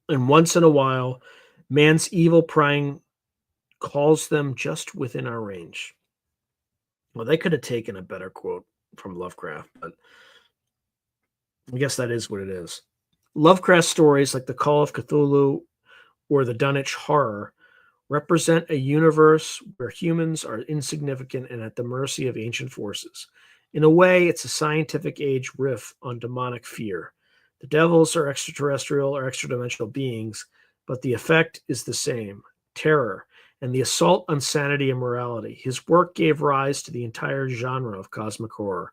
S1: And once in a while, man's evil prying calls them just within our range. Well, they could have taken a better quote from Lovecraft, but I guess that is what it is. Lovecraft stories like The Call of Cthulhu or the Dunwich Horror represent a universe where humans are insignificant and at the mercy of ancient forces. In a way, it's a scientific age riff on demonic fear. The devils are extraterrestrial or extra-dimensional beings, but the effect is the same: terror and the assault on sanity and morality. His work gave rise to the entire genre of cosmic horror,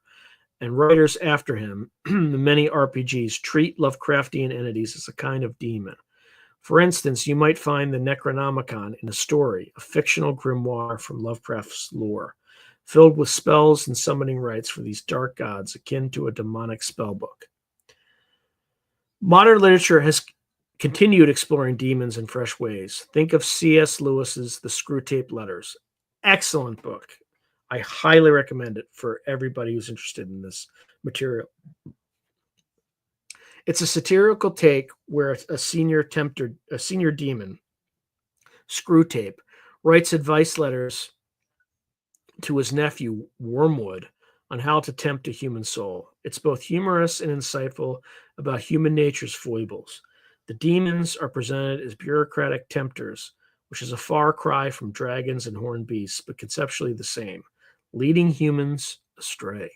S1: and writers after him, the many RPGs, treat Lovecraftian entities as a kind of demon. For instance, you might find the Necronomicon in a story, a fictional grimoire from Lovecraft's lore, filled with spells and summoning rites for these dark gods akin to a demonic spellbook. Modern literature has continued exploring demons in fresh ways. Think of C.S. Lewis's The Screwtape Letters. Excellent book. I highly recommend it for everybody who's interested in this material. It's a satirical take where a senior demon, Screwtape, writes advice letters to his nephew, Wormwood, on how to tempt a human soul. It's both humorous and insightful about human nature's foibles. The demons are presented as bureaucratic tempters, which is a far cry from dragons and horned beasts, but conceptually the same, leading humans astray.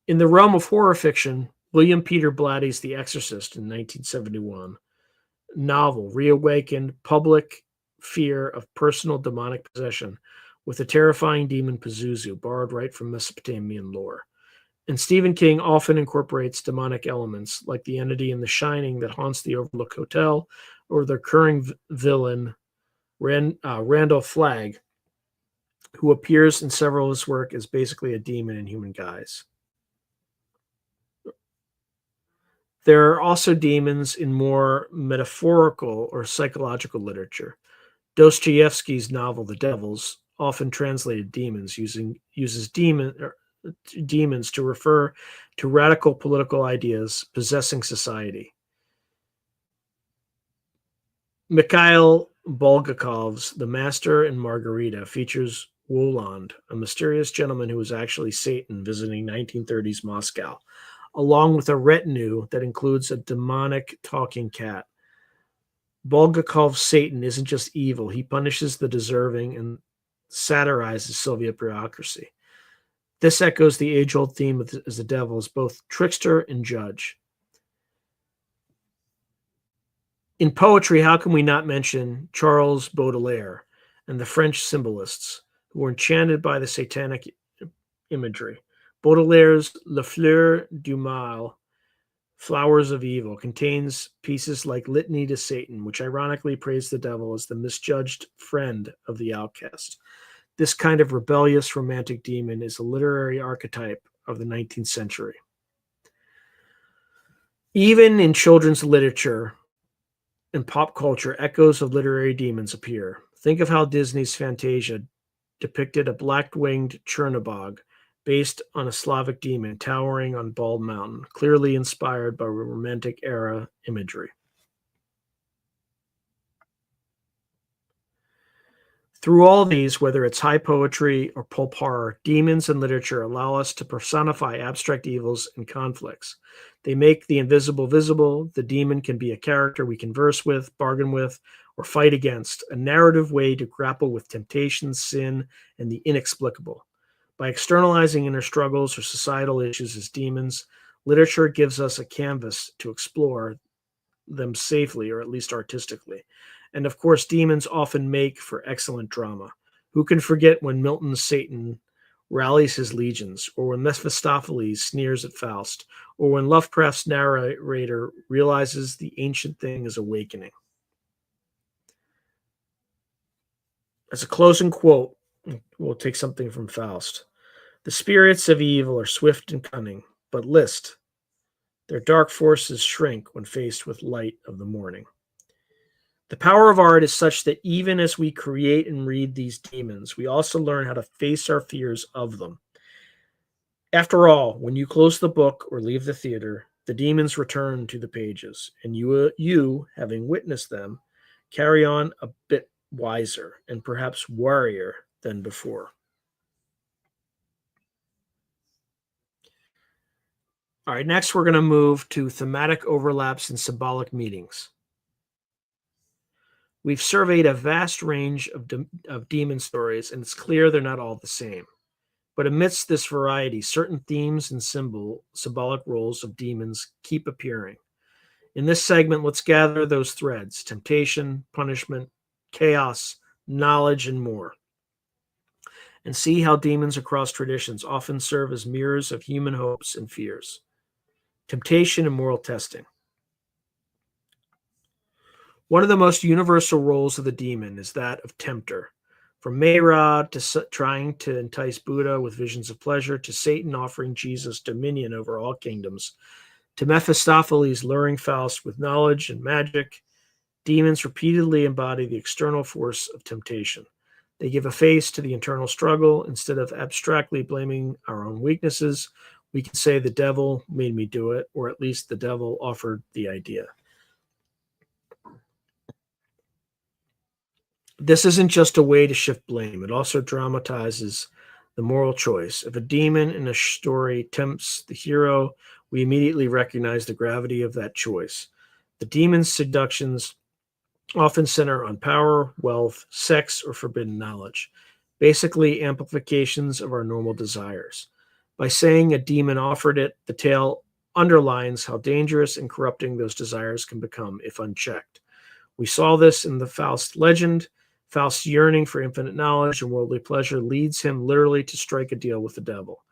S1: In the realm of horror fiction, William Peter Blatty's The Exorcist in 1971 novel reawakened public fear of personal demonic possession with the terrifying demon Pazuzu, borrowed right from Mesopotamian lore. And Stephen King often incorporates demonic elements, like the entity in The Shining that haunts the Overlook Hotel, or the recurring villain Randall Flagg, who appears in several of his work as basically a demon in human guise. There are also demons in more metaphorical or psychological literature. Dostoevsky's novel The Devils, often translated demons, uses demons to refer to radical political ideas possessing society. Mikhail Bulgakov's The Master and Margarita features Woland, a mysterious gentleman who was actually Satan visiting 1930s Moscow, along with a retinue that includes a demonic talking cat. Bulgakov's Satan isn't just evil, he punishes the deserving and satirizes Soviet bureaucracy. This echoes the age-old theme of the devil as both trickster and judge. In poetry, how can we not mention Charles Baudelaire and the French symbolists who were enchanted by the satanic imagery? Baudelaire's Le Fleur du Mal, Flowers of Evil, contains pieces like Litany to Satan, which ironically praise the devil as the misjudged friend of the outcast. This kind of rebellious romantic demon is a literary archetype of the 19th century. Even in children's literature and pop culture, echoes of literary demons appear. Think of how Disney's Fantasia depicted a black-winged Chernobog based on a Slavic demon towering on Bald Mountain, clearly inspired by Romantic era imagery. Through all these, whether it's high poetry or pulp horror, demons in literature allow us to personify abstract evils and conflicts. They make the invisible visible. The demon can be a character we converse with, bargain with, or fight against, a narrative way to grapple with temptation, sin, and the inexplicable. By externalizing inner struggles or societal issues as demons, literature gives us a canvas to explore them safely, or at least artistically. And of course, demons often make for excellent drama. Who can forget when Milton's Satan rallies his legions, or when Mephistopheles sneers at Faust, or when Lovecraft's narrator realizes the ancient thing is awakening? As a closing quote, we'll take something from Faust. The spirits of evil are swift and cunning, but list, their dark forces shrink when faced with light of the morning. The power of art is such that even as we create and read these demons, we also learn how to face our fears of them. After all, when you close the book or leave the theater, the demons return to the pages, and you, having witnessed them, carry on a bit wiser and perhaps warier than before. All right, next we're going to move to thematic overlaps and symbolic meanings. We've surveyed a vast range of demon stories, and it's clear they're not all the same. But amidst this variety, certain themes and symbolic roles of demons keep appearing. In this segment, let's gather those threads: temptation, punishment, chaos, knowledge, and more, and see how demons across traditions often serve as mirrors of human hopes and fears. Temptation and moral testing. One of the most universal roles of the demon is that of tempter. From Mehrod to trying to entice Buddha with visions of pleasure, to Satan offering Jesus dominion over all kingdoms, to Mephistopheles luring Faust with knowledge and magic, demons repeatedly embody the external force of temptation. They give a face to the internal struggle. Instead of abstractly blaming our own weaknesses, we can say the devil made me do it, or at least the devil offered the idea. This isn't just a way to shift blame. It also dramatizes the moral choice. If a demon in a story tempts the hero, we immediately recognize the gravity of that choice. The demon's seductions often center on power, wealth, sex, or forbidden knowledge, basically amplifications of our normal desires. By saying a demon offered it, the tale underlines how dangerous and corrupting those desires can become if unchecked. We saw this in the Faust legend. Faust's yearning for infinite knowledge and worldly pleasure leads him literally to strike a deal with the devil.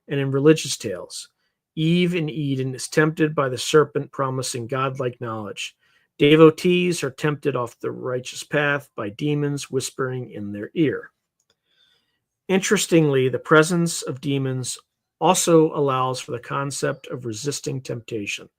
S1: And in religious tales, Eve in Eden is tempted by the serpent promising godlike knowledge. Devotees are tempted off the righteous path by demons whispering in their ear. Interestingly, the presence of demons also allows for the concept of resisting temptation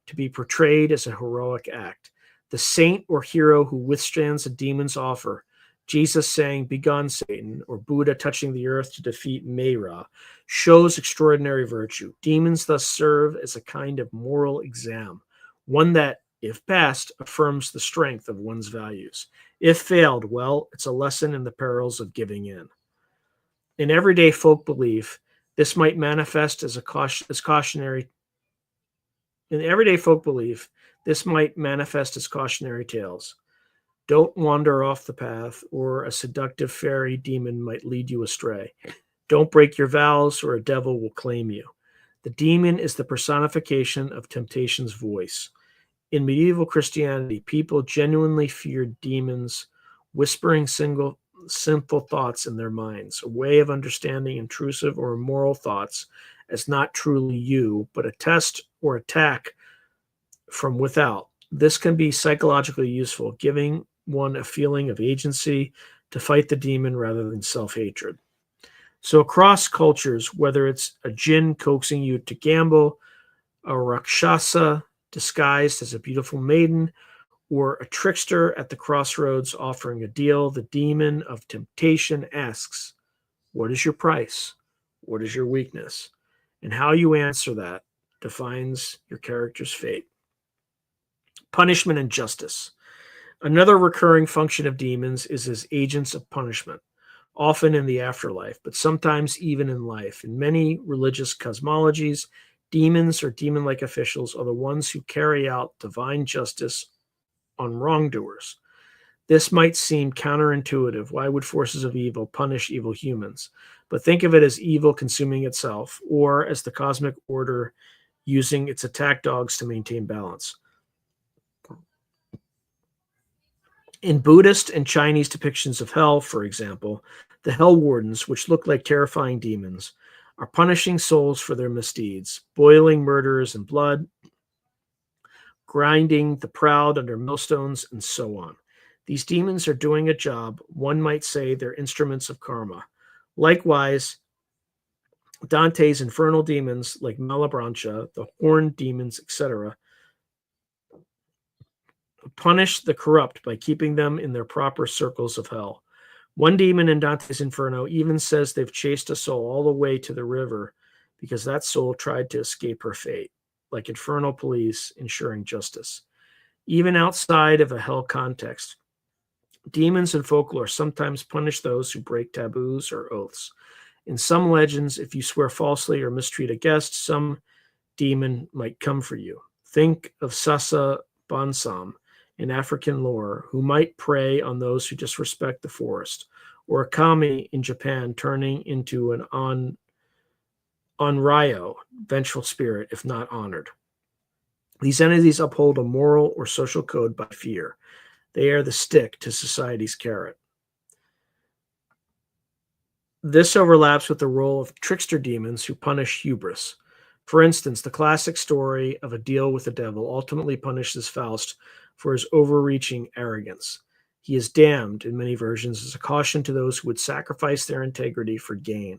S1: to be portrayed as a heroic act. The saint or hero who withstands a demon's offer, Jesus saying, "Begone, Satan," or Buddha touching the earth to defeat Mehrod, shows extraordinary virtue. Demons thus serve as a kind of moral exam, one that, if passed, affirms the strength of one's values. If failed, well, it's a lesson in the perils of giving in. In everyday folk belief, this might manifest as cautionary. In everyday folk belief, this might manifest as cautionary tales. Don't wander off the path, or a seductive fairy demon might lead you astray. Don't break your vows, or a devil will claim you. The demon is the personification of temptation's voice. In medieval Christianity, people genuinely feared demons, whispering sinful thoughts in their minds, a way of understanding intrusive or immoral thoughts as not truly you, but a test or attack from without. This can be psychologically useful, giving one a feeling of agency to fight the demon rather than self-hatred. So across cultures, whether it's a jinn coaxing you to gamble, a rakshasa disguised as a beautiful maiden, or a trickster at the crossroads offering a deal, the demon of temptation asks, what is your price? What is your weakness? And how you answer that defines your character's fate. Punishment and justice. Another recurring function of demons is as agents of punishment, often in the afterlife, but sometimes even in life. In many religious cosmologies, demons or demon-like officials are the ones who carry out divine justice on wrongdoers. This might seem counterintuitive. Why would forces of evil punish evil humans? But think of it as evil consuming itself, or as the cosmic order using its attack dogs to maintain balance. In Buddhist and Chinese depictions of hell, for example, the hell wardens, which look like terrifying demons, are punishing souls for their misdeeds, boiling murderers in blood, grinding the proud under millstones, and so on. These demons are doing a job. One might say they're instruments of karma. Likewise, Dante's infernal demons like Malebranche, the horned demons, etc., punish the corrupt by keeping them in their proper circles of hell. One demon in Dante's Inferno even says they've chased a soul all the way to the river because that soul tried to escape her fate, like infernal police ensuring justice. Even outside of a hell context, demons in folklore sometimes punish those who break taboos or oaths. In some legends, if you swear falsely or mistreat a guest, some demon might come for you. Think of Sasa Bansam in African lore, who might prey on those who disrespect the forest, or a kami in Japan turning into an onryo, vengeful spirit, if not honored. These entities uphold a moral or social code by fear. They are the stick to society's carrot. This overlaps with the role of trickster demons who punish hubris. For instance, the classic story of A Deal with the Devil ultimately punishes Faust for his overreaching arrogance. He is damned, in many versions, as a caution to those who would sacrifice their integrity for gain.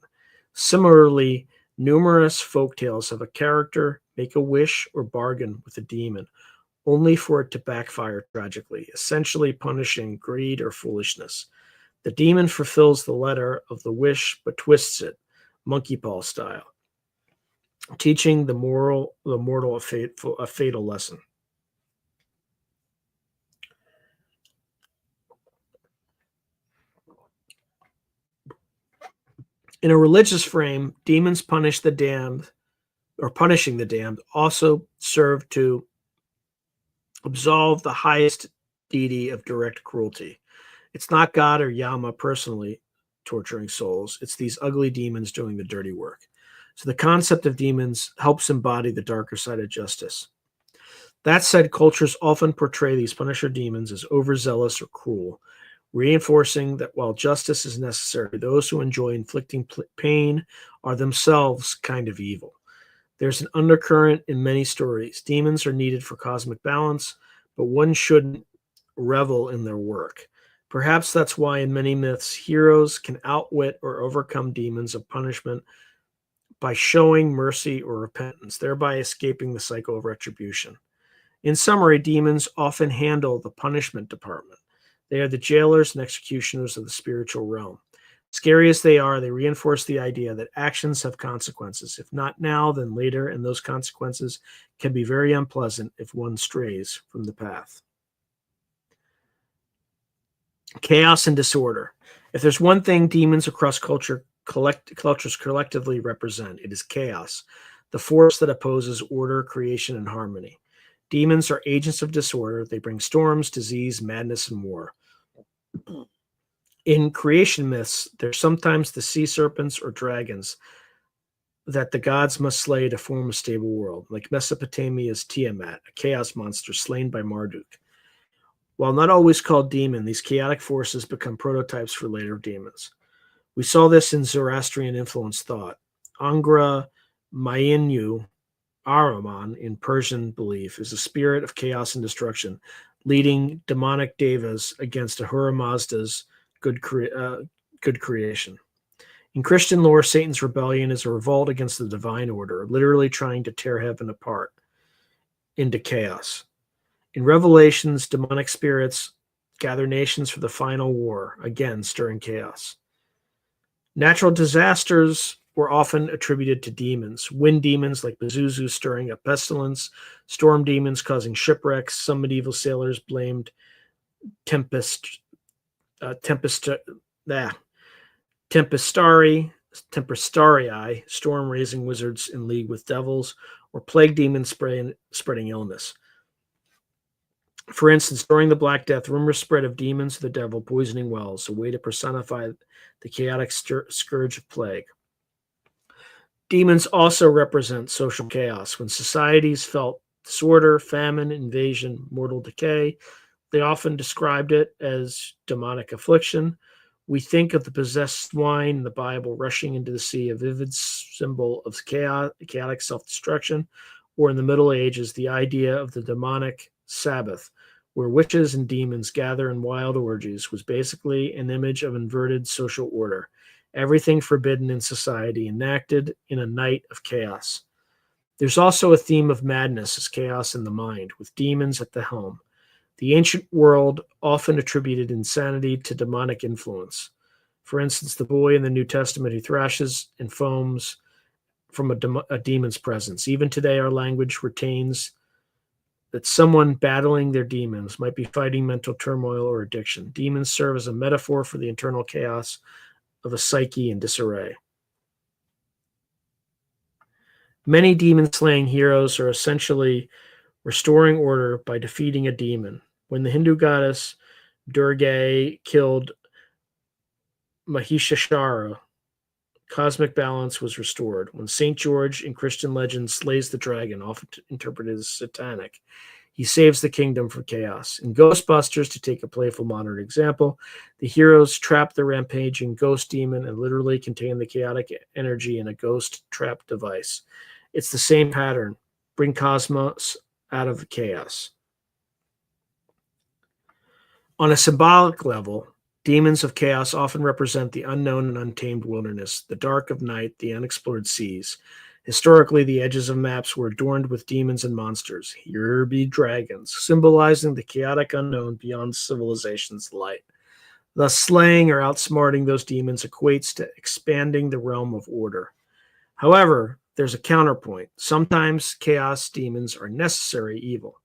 S1: Similarly, numerous folk tales have a character make a wish or bargain with a demon, only for it to backfire tragically, essentially punishing greed or foolishness. The demon fulfills the letter of the wish but twists it, monkey paw style, teaching the mortal a fatal lesson. In a religious frame, demons punish the damned, or punishing the damned, also serve to absolve the highest deity of direct cruelty. It's not God or Yama personally torturing souls, it's these ugly demons doing the dirty work. So the concept of demons helps embody the darker side of justice. That said, cultures often portray these Punisher demons as overzealous or cruel, reinforcing that while justice is necessary, those who enjoy inflicting pain are themselves kind of evil. There's an undercurrent in many stories. Demons are needed for cosmic balance, but one shouldn't revel in their work. Perhaps that's why in many myths, heroes can outwit or overcome demons of punishment by showing mercy or repentance, thereby escaping the cycle of retribution. In summary, demons often handle the punishment department. They are the jailers and executioners of the spiritual realm. Scary as they are, they reinforce the idea that actions have consequences. If not now, then later, and those consequences can be very unpleasant if one strays from the path. Chaos and disorder. If there's one thing demons across cultures collectively represent, it is chaos, the force that opposes order, creation, and harmony. Demons are agents of disorder. They bring storms, disease, madness, and war. In creation myths, they're sometimes the sea serpents or dragons that the gods must slay to form a stable world, like Mesopotamia's Tiamat, a chaos monster slain by Marduk. While not always called demon, these chaotic forces become prototypes for later demons. We saw this in Zoroastrian-influenced thought. Angra Mainyu Ahriman, in Persian belief, is a spirit of chaos and destruction, leading demonic devas against Ahura Mazda's good creation. In Christian lore, Satan's rebellion is a revolt against the divine order, literally trying to tear heaven apart into chaos. In Revelations, demonic spirits gather nations for the final war, again stirring chaos. Natural disasters were often attributed to demons. Wind demons like Pazuzu stirring up pestilence, storm demons causing shipwrecks. Some medieval sailors blamed tempestarii, storm-raising wizards in league with devils, or plague demons spreading illness. For instance, during the Black Death, rumors spread of demons of the devil poisoning wells, a way to personify the chaotic scourge of plague. Demons also represent social chaos. When societies felt disorder, famine, invasion, mortal decay, they often described it as demonic affliction. We think of the possessed swine in the Bible rushing into the sea, a vivid symbol of chaotic self-destruction, or in the Middle Ages, the idea of the demonic Sabbath, where witches and demons gather in wild orgies, was basically an image of inverted social order. Everything forbidden in society enacted in a night of chaos. There's also a theme of madness as chaos in the mind, with demons at the helm. The ancient world often attributed insanity to demonic influence. For instance, the boy in the New Testament who thrashes and foams from a demon's presence. Even today, our language retains that someone battling their demons might be fighting mental turmoil or addiction. Demons serve as a metaphor for the internal chaos of a psyche in disarray. Many demon-slaying heroes are essentially restoring order by defeating a demon. When the Hindu goddess Durga killed Mahishasura, cosmic balance was restored. When St. George in Christian legend slays the dragon, often interpreted as satanic, he saves the kingdom from chaos. In Ghostbusters, to take a playful modern example, the heroes trap the rampaging ghost demon and literally contain the chaotic energy in a ghost trap device. It's the same pattern. Bring cosmos out of chaos. On a symbolic level, demons of chaos often represent the unknown and untamed wilderness, the dark of night, the unexplored seas. Historically, the edges of maps were adorned with demons and monsters. Here be dragons, symbolizing the chaotic unknown beyond civilization's light. Thus, slaying or outsmarting those demons equates to expanding the realm of order. However, there's a counterpoint. Sometimes chaos demons are necessary evil.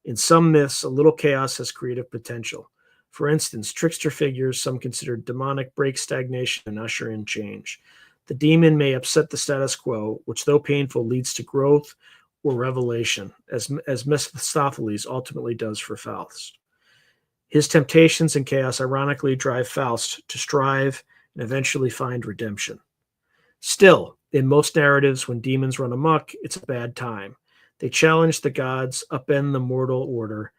S1: In some myths, a little chaos has creative potential. For instance, trickster figures, some considered demonic, break stagnation and usher in change. The demon may upset the status quo, which, though painful, leads to growth or revelation, as Mephistopheles ultimately does for Faust. His temptations and chaos ironically drive Faust to strive and eventually find redemption. Still, in most narratives, when demons run amok, it's a bad time. They challenge the gods, upend the mortal order,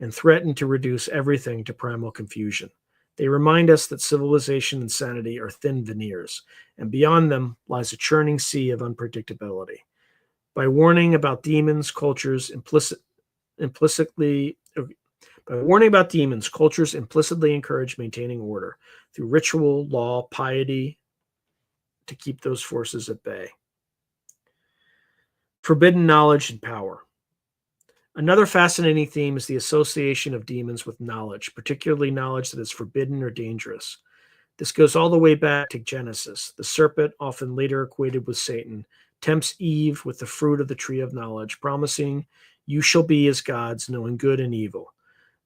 S1: and threaten to reduce everything to primal confusion. They remind us that civilization and sanity are thin veneers, and beyond them lies a churning sea of unpredictability. By warning about demons, cultures implicitly encourage maintaining order through ritual, law, piety to keep those forces at bay. Forbidden knowledge and power. Another fascinating theme is the association of demons with knowledge, particularly knowledge that is forbidden or dangerous. This goes all the way back to Genesis. The serpent, often later equated with Satan, tempts Eve with the fruit of the tree of knowledge, promising, "You shall be as gods, knowing good and evil."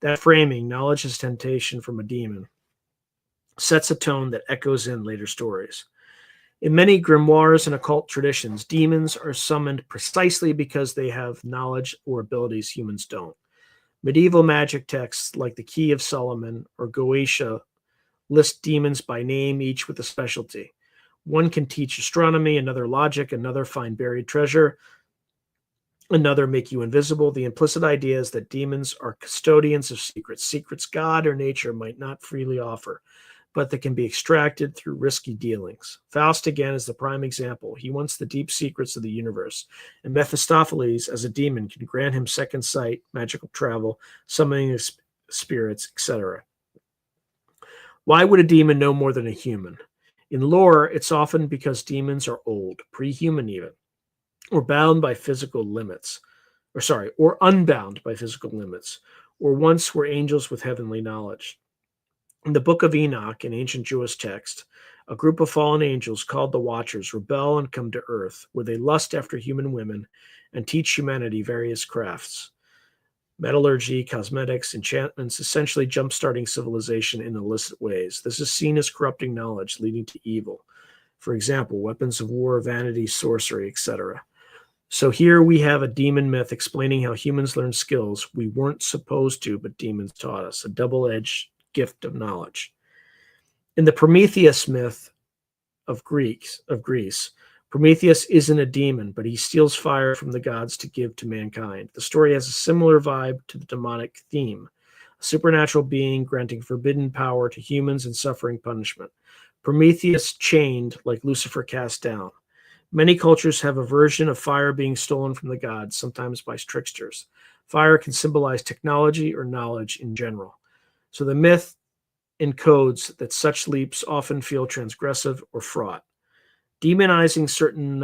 S1: That framing, knowledge as temptation from a demon, sets a tone that echoes in later stories. In many grimoires and occult traditions, demons are summoned precisely because they have knowledge or abilities humans don't. Medieval magic texts like the Key of Solomon or Goetia list demons by name, each with a specialty. One can teach astronomy, another logic, another find buried treasure, another make you invisible. The implicit idea is that demons are custodians of secrets God or nature might not freely offer, but that can be extracted through risky dealings. Faust, again, is the prime example. He wants the deep secrets of the universe, and Mephistopheles, as a demon, can grant him second sight, magical travel, summoning of spirits, etc. Why would a demon know more than a human? In lore, it's often because demons are old, pre-human even, or unbound by physical limits, or once were angels with heavenly knowledge. In the Book of Enoch, an ancient Jewish text, a group of fallen angels called the Watchers rebel and come to Earth, where they lust after human women and teach humanity various crafts. Metallurgy, cosmetics, enchantments, essentially jump-starting civilization in illicit ways. This is seen as corrupting knowledge, leading to evil. For example, weapons of war, vanity, sorcery, etc. So here we have a demon myth explaining how humans learn skills we weren't supposed to, but demons taught us, a double-edged gift of knowledge. In the Prometheus myth of Greece, Prometheus isn't a demon, but he steals fire from the gods to give to mankind. The story has a similar vibe to the demonic theme, a supernatural being granting forbidden power to humans and suffering punishment. Prometheus chained, like Lucifer cast down. Many cultures have a version of fire being stolen from the gods, sometimes by tricksters. Fire can symbolize technology or knowledge in general. So the myth encodes that such leaps often feel transgressive or fraught. Demonizing certain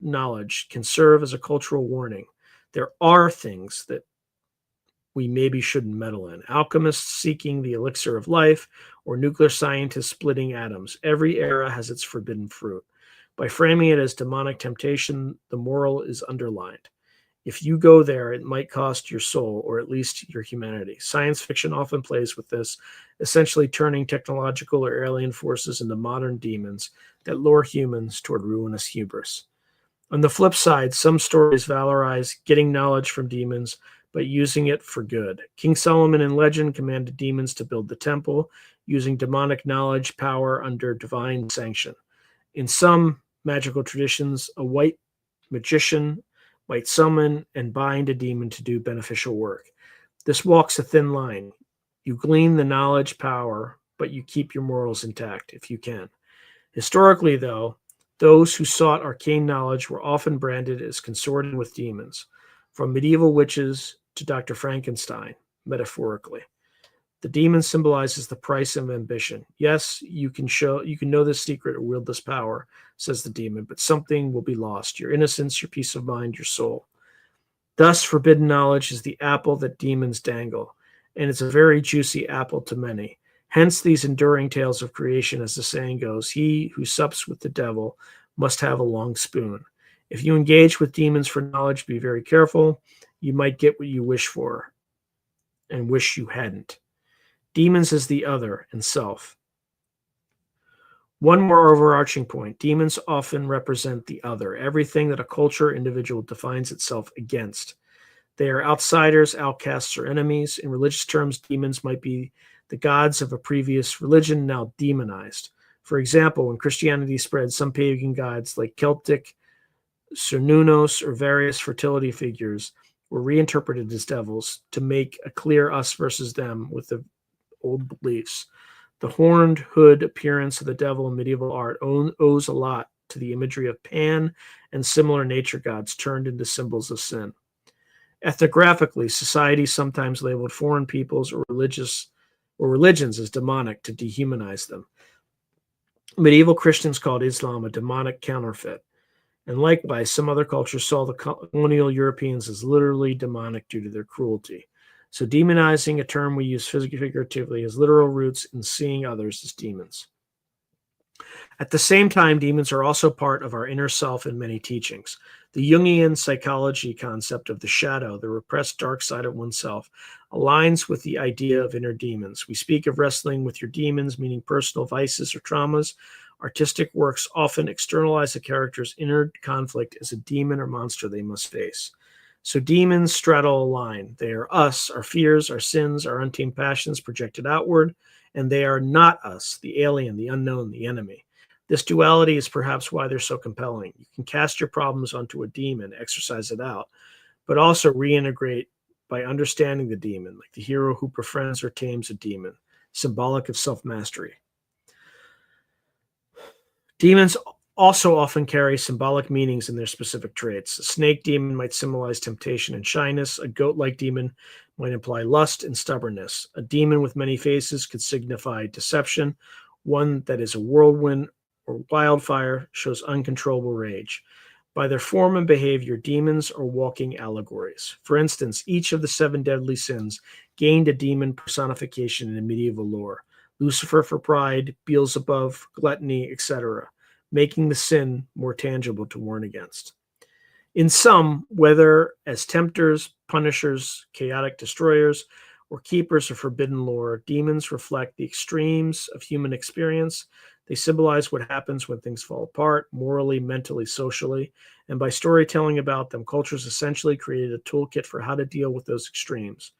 S1: knowledge can serve as a cultural warning. There are things that we maybe shouldn't meddle in. Alchemists seeking the elixir of life, or nuclear scientists splitting atoms. Every era has its forbidden fruit. By framing it as demonic temptation, the moral is underlined. If you go there, it might cost your soul, or at least your humanity. Science fiction often plays with this, essentially turning technological or alien forces into modern demons that lure humans toward ruinous hubris. On the flip side, some stories valorize getting knowledge from demons, but using it for good. King Solomon in legend commanded demons to build the temple, using demonic knowledge power under divine sanction. In some magical traditions, a white magician might summon and bind a demon to do beneficial work. This walks a thin line. You glean the knowledge power, but you keep your morals intact if you can. Historically, though, those who sought arcane knowledge were often branded as consorting with demons, from medieval witches to Dr. Frankenstein, metaphorically. The demon symbolizes the price of ambition. Yes, you can know this secret or wield this power, says the demon, but something will be lost: your innocence, your peace of mind, your soul. Thus, forbidden knowledge is the apple that demons dangle, and it's a very juicy apple to many. Hence these enduring tales of creation, as the saying goes, he who sups with the devil must have a long spoon. If you engage with demons for knowledge, be very careful. You might get what you wish for and wish you hadn't. Demons is the other and self. One more overarching point: demons often represent the other, everything that a culture or individual defines itself against. They are outsiders, outcasts, or enemies. In religious terms, demons might be the gods of a previous religion now demonized. For example, when Christianity spread, some pagan gods like Celtic, Cernunnos, or various fertility figures were reinterpreted as devils to make a clear us versus them with the old beliefs. The horned hood appearance of the devil in medieval art owes a lot to the imagery of Pan and similar nature gods turned into symbols of sin. Ethnographically, society sometimes labeled foreign peoples or religions as demonic to dehumanize them. Medieval Christians called Islam a demonic counterfeit, and likewise, some other cultures saw the colonial Europeans as literally demonic due to their cruelty. So demonizing, a term we use figuratively, has literal roots in seeing others as demons. At the same time, demons are also part of our inner self in many teachings. The Jungian psychology concept of the shadow, the repressed dark side of oneself, aligns with the idea of inner demons. We speak of wrestling with your demons, meaning personal vices or traumas. Artistic works often externalize a character's inner conflict as a demon or monster they must face. So demons straddle a line. They are us, our fears, our sins, our untamed passions projected outward, and they are not us, the alien, the unknown, the enemy. This duality is perhaps why they're so compelling. You can cast your problems onto a demon, exercise it out, but also reintegrate by understanding the demon, like the hero who befriends or tames a demon, symbolic of self-mastery. Demons also often carry symbolic meanings in their specific traits. A snake demon might symbolize temptation and shyness. A goat-like demon might imply lust and stubbornness. A demon with many faces could signify deception. One that is a whirlwind or wildfire shows uncontrollable rage. By their form and behavior, demons are walking allegories. For instance, each of the 7 deadly sins gained a demon personification in medieval lore. Lucifer for pride, Beelzebub, gluttony, etc., making the sin more tangible to warn against. In sum, whether as tempters, punishers, chaotic destroyers, or keepers of forbidden lore, demons reflect the extremes of human experience. They symbolize what happens when things fall apart, morally, mentally, socially, and by storytelling about them, cultures essentially created a toolkit for how to deal with those extremes.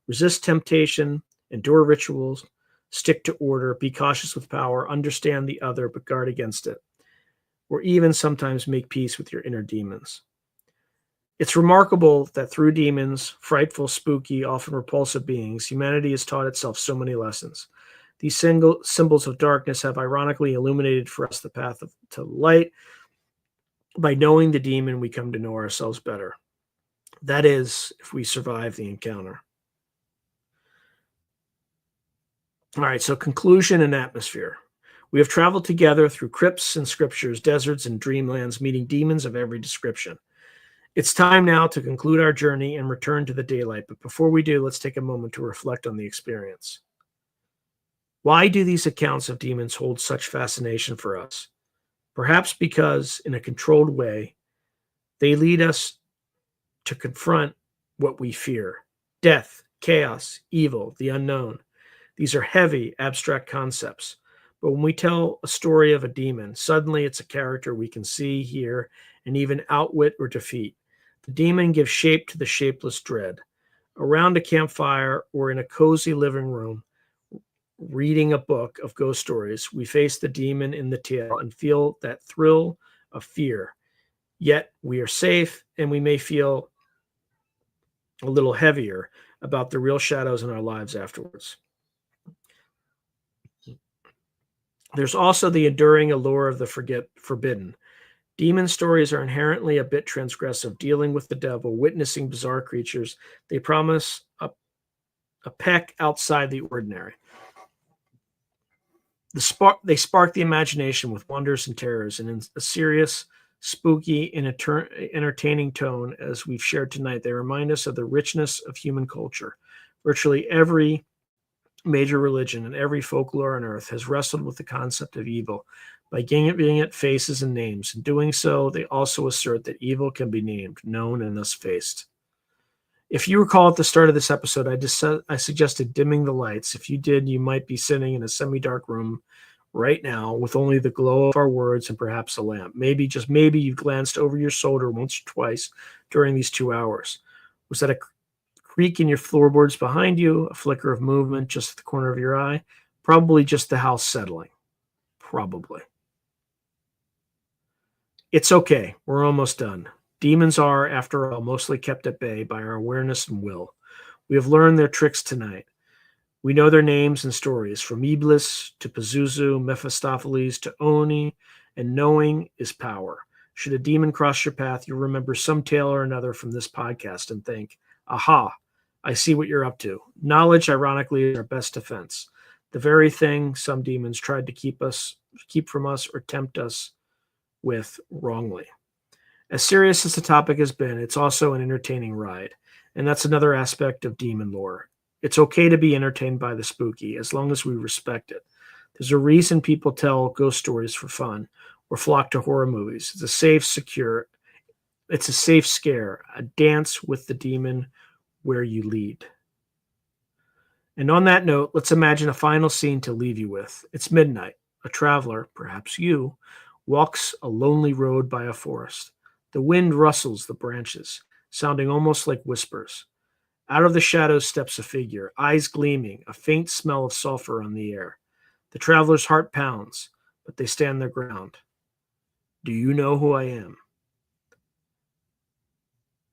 S1: Resist temptation, endure rituals, stick to order, be cautious with power, understand the other, but guard against it, or even sometimes make peace with your inner demons. It's remarkable that through demons, frightful, spooky, often repulsive beings, humanity has taught itself so many lessons. These symbols of darkness have ironically illuminated for us the path to light. By knowing the demon, we come to know ourselves better. That is, if we survive the encounter. All right, so conclusion and atmosphere. We have traveled together through crypts and scriptures, deserts and dreamlands, meeting demons of every description. It's time now to conclude our journey and return to the daylight. But before we do, let's take a moment to reflect on the experience. Why do these accounts of demons hold such fascination for us? Perhaps because, in a controlled way, they lead us to confront what we fear: death, chaos, evil, the unknown. These are heavy, abstract concepts. But when we tell a story of a demon, suddenly it's a character we can see, hear, and even outwit or defeat. The demon gives shape to the shapeless dread. Around a campfire or in a cozy living room, reading a book of ghost stories, we face the demon in the tale and feel that thrill of fear. Yet we are safe, and we may feel a little heavier about the real shadows in our lives afterwards. There's also the enduring allure of the forbidden. Demon stories are inherently a bit transgressive, dealing with the devil, witnessing bizarre creatures. They promise a peck outside the ordinary. They spark the imagination with wonders and terrors, and in a serious, spooky, and entertaining tone, as we've shared tonight, they remind us of the richness of human culture. Virtually every major religion and every folklore on earth has wrestled with the concept of evil by giving it faces and names. In doing so, they also assert that evil can be named, known, and thus faced. If you recall at the start of this episode, I suggested dimming the lights. If you did, you might be sitting in a semi-dark room right now with only the glow of our words and perhaps a lamp. Maybe, just maybe, you've glanced over your shoulder once or twice during these 2 hours. Was that a creak in your floorboards behind you, a flicker of movement just at the corner of your eye? Probably just the house settling. Probably. It's okay. We're almost done. Demons are, after all, mostly kept at bay by our awareness and will. We have learned their tricks tonight. We know their names and stories, from Iblis to Pazuzu, Mephistopheles to Oni, and knowing is power. Should a demon cross your path, you'll remember some tale or another from this podcast and think, aha, I see what you're up to. Knowledge, ironically, is our best defense. The very thing some demons tried to keep from us or tempt us with wrongly. As serious as the topic has been, it's also an entertaining ride. And that's another aspect of demon lore. It's okay to be entertained by the spooky, as long as we respect it. There's a reason people tell ghost stories for fun or flock to horror movies. It's a safe scare, a dance with the demon where you lead. And on that note, let's imagine a final scene to leave you with. It's midnight. A traveler, perhaps you, walks a lonely road by a forest. The wind rustles the branches, sounding almost like whispers. Out of the shadows steps a figure, eyes gleaming, a faint smell of sulfur on the air. The traveler's heart pounds, but they stand their ground. Do you know who I am?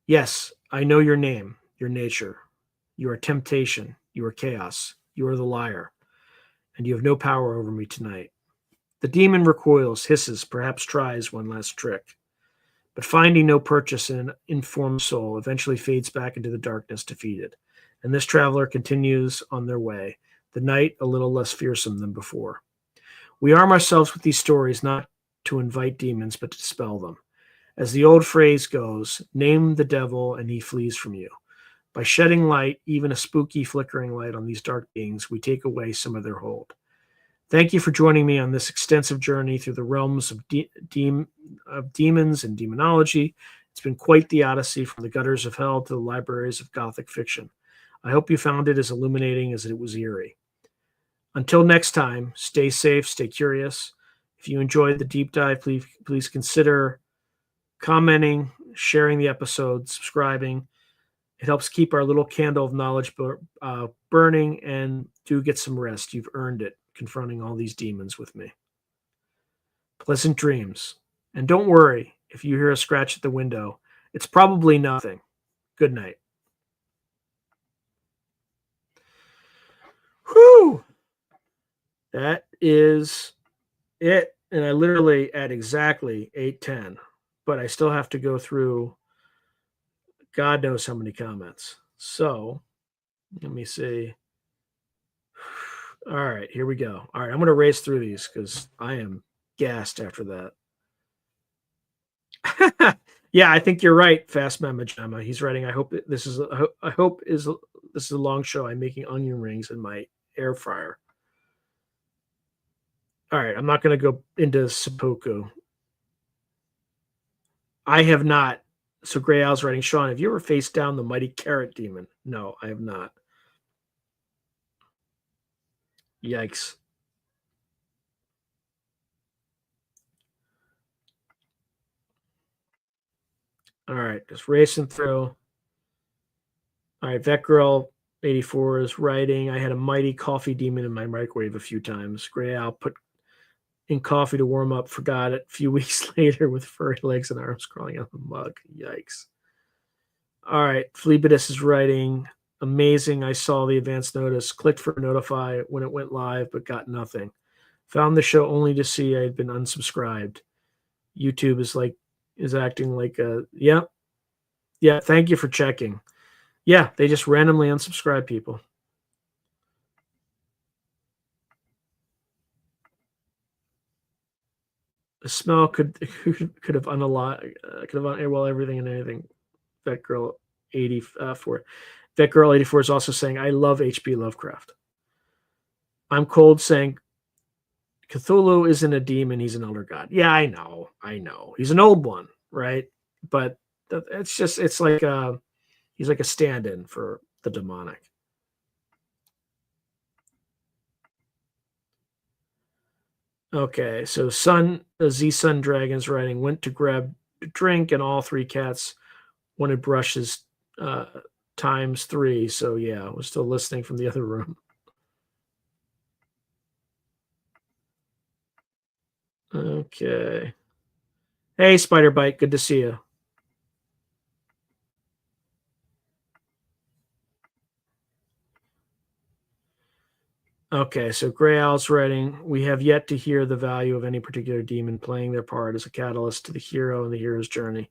S1: Yes, I know your name, your nature. You are temptation, you are chaos, you are the liar, and you have no power over me tonight. The demon recoils, hisses, perhaps tries one last trick. But finding no purchase in an informed soul, eventually fades back into the darkness defeated. And this traveler continues on their way, the night a little less fearsome than before. We arm ourselves with these stories not to invite demons, but to dispel them. As the old phrase goes, name the devil and he flees from you. By shedding light, even a spooky flickering light, on these dark beings, we take away some of their hold. Thank you for joining me on this extensive journey through the realms of demons and demonology. It's been quite the odyssey, from the gutters of hell to the libraries of Gothic fiction. I hope you found it as illuminating as it was eerie. Until next time, stay safe, stay curious. If you enjoyed the deep dive, please consider commenting, sharing the episode, subscribing. It helps keep our little candle of knowledge burning, and do get some rest. You've earned it, confronting all these demons with me. Pleasant dreams. And don't worry if you hear a scratch at the window. It's probably nothing. Good night. Whew! That is it. And I literally at exactly 8:10, but I still have to go through God knows how many comments. So let me see. All right, here we go. All right, I'm going to race through these because I am gassed after that. Yeah, I think you're right, Fast Mama Gemma. He's writing, I hope this is a long show. I'm making onion rings in my air fryer. All right, I'm not going to go into seppuku. I have not. So Gray Owl's writing, Sean, have you ever faced down the mighty carrot demon? No, I have not. Yikes. All right, just racing through. All right, Vet Girl 84 is writing. I had a mighty coffee demon in my microwave a few times. Gray Owl put in coffee to warm up, forgot it. A few weeks later with furry legs and arms crawling out of the mug. Yikes. All right. Fleabidus is writing. Amazing. I saw the advance notice, clicked for notify when it went live, but got nothing. Found the show only to see I had been unsubscribed. YouTube is acting like a yeah. Thank you for checking. Yeah, they just randomly unsubscribe people. The smell could have unalive could have unawell everything and anything. Vet Girl 84. Vet Girl 84 is also saying I love H.P. Lovecraft. I'm cold saying Cthulhu isn't a demon, he's an elder god. Yeah, I know. He's an old one, right? But it's like he's like a stand-in for the demonic. Okay, so Z Sun Dragon's writing went to grab a drink, and all three cats wanted brushes times 3. So yeah, we're still listening from the other room. Okay. Hey, Spider Bite, good to see you. Okay, so Gray Owl's writing, we have yet to hear the value of any particular demon playing their part as a catalyst to the hero and the hero's journey,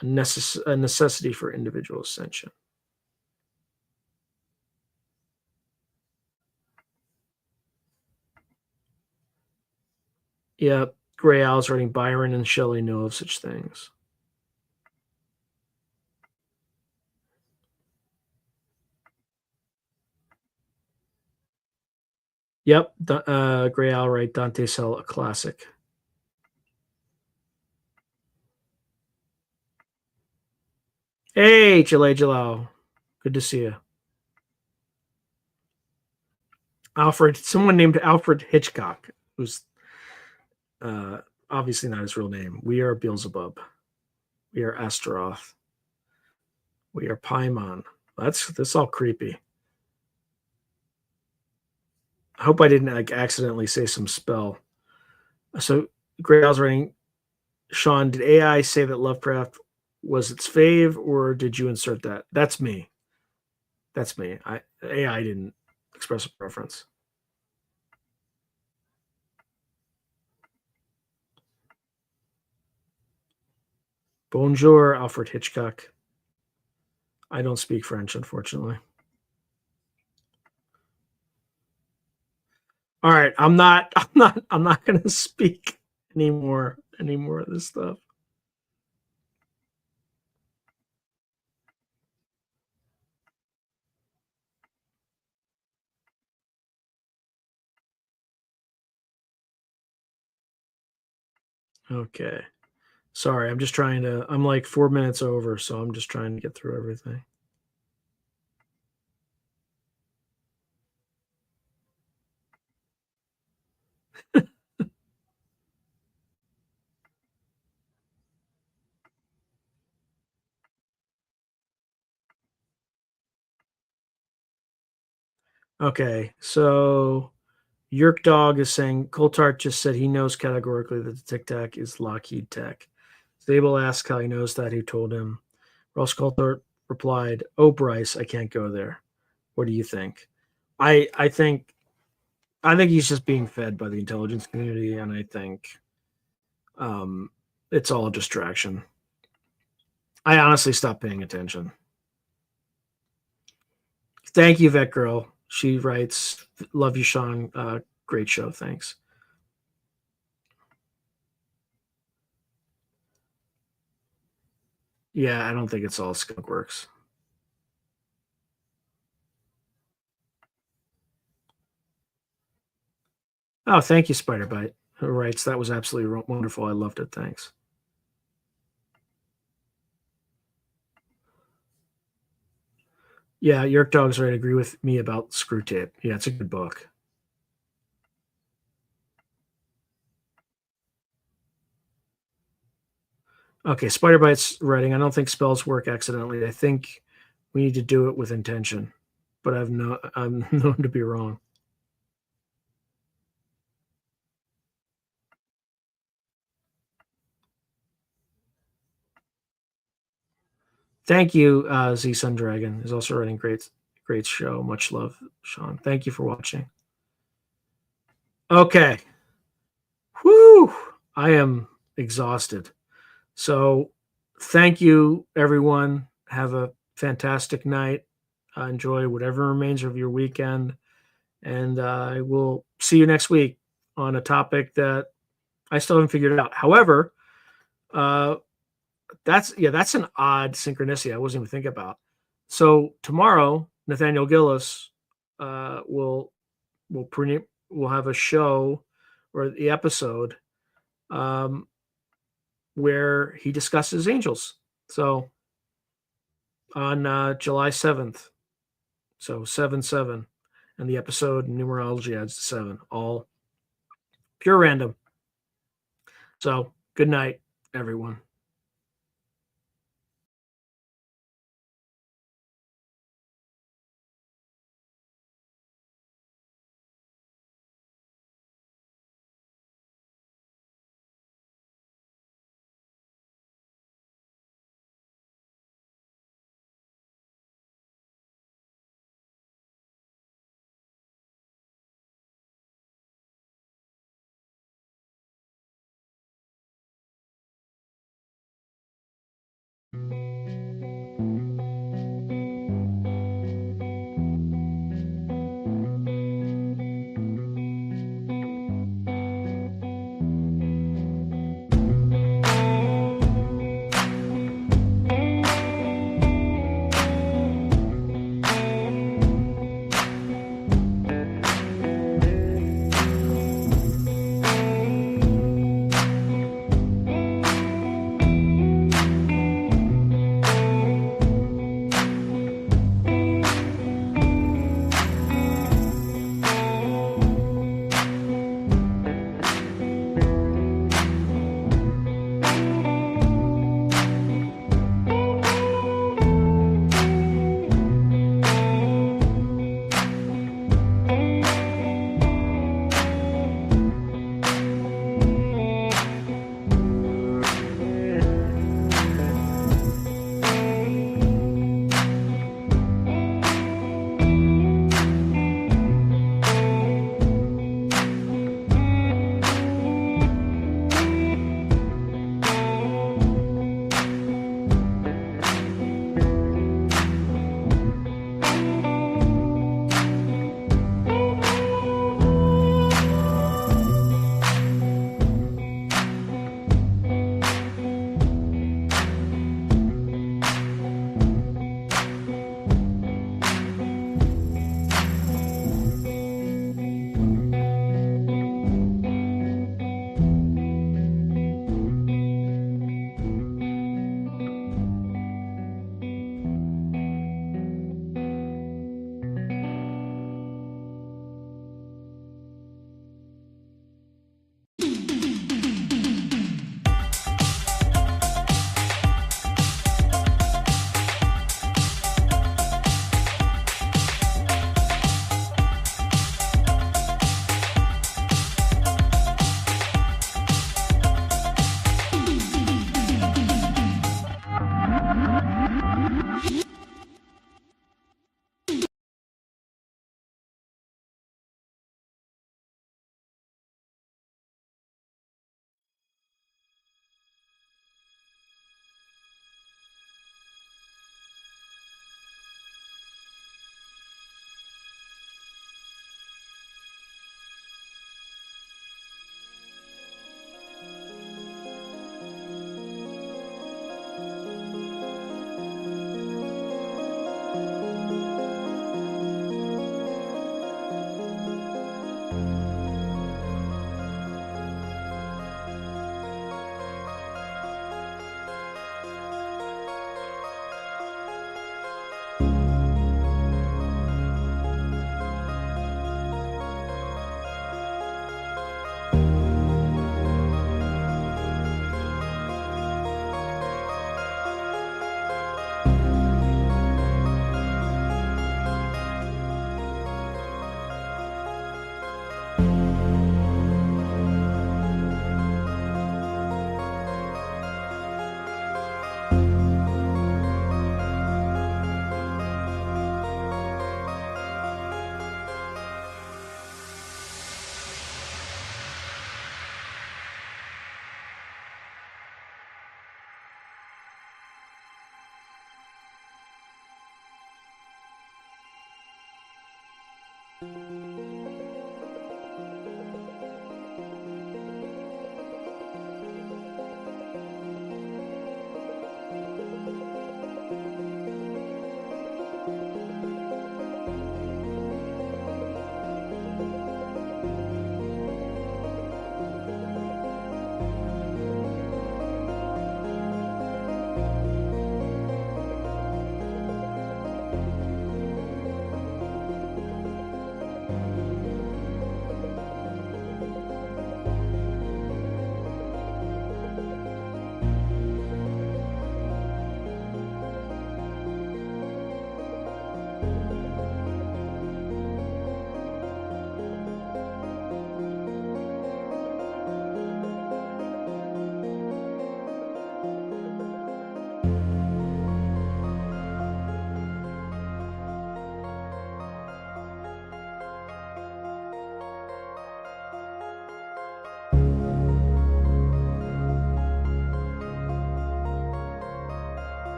S1: a necessity for individual ascension. Yep, Gray Owl's writing, Byron and Shelley know of such things. Yep, Gray Owl, right, Dante Cell, a classic. Hey, Jalal. Good to see you. Alfred, someone named Alfred Hitchcock, who's obviously not his real name. We are Beelzebub. We are Astaroth. We are Paimon. That's all creepy. I hope I didn't accidentally say some spell. So Great Owl's writing, Sean, did AI say that Lovecraft was its fave, or did you insert that? That's me. AI didn't express a preference. Bonjour, Alfred Hitchcock. I don't speak French, unfortunately. All right, I'm not going to speak anymore of this stuff. Okay. Sorry, I'm like 4 minutes over, so I'm just trying to get through everything. Okay, so Yerk Dog is saying Coltart just said he knows categorically that the Tic Tac is Lockheed Tech. Zabel asked how he knows that, who told him. Ross Coltart replied, "Oh, Bryce, I can't go there. What do you think?" I think he's just being fed by the intelligence community, and I think it's all a distraction. I honestly stopped paying attention. Thank you, Vet Girl. She writes, "Love you, Sean. Great show. Thanks." Yeah, I don't think it's all Skunkworks. Oh, thank you, Spiderbite, who writes, "That was absolutely wonderful. I loved it. Thanks." Yeah, Yerk Dog's right. Agree with me about Screw Tape. Yeah, it's a good book. Okay, Spiderbite's writing, I don't think spells work accidentally. I think we need to do it with intention. but I'm known to be wrong. Thank you, Z Sun Dragon is also writing great show. Much love, Sean. Thank you for watching. Okay. Whew. I am exhausted. So thank you, everyone. Have a fantastic night. Enjoy whatever remains of your weekend. And I will see you next week on a topic that I still haven't figured out. However, uh, that's an odd synchronicity I wasn't even thinking about. So tomorrow, Nathaniel Gillis will will have a show or the episode um, where he discusses angels. So on July 7th, so 7/7, and the episode numerology adds 7, all pure random. So good night, everyone.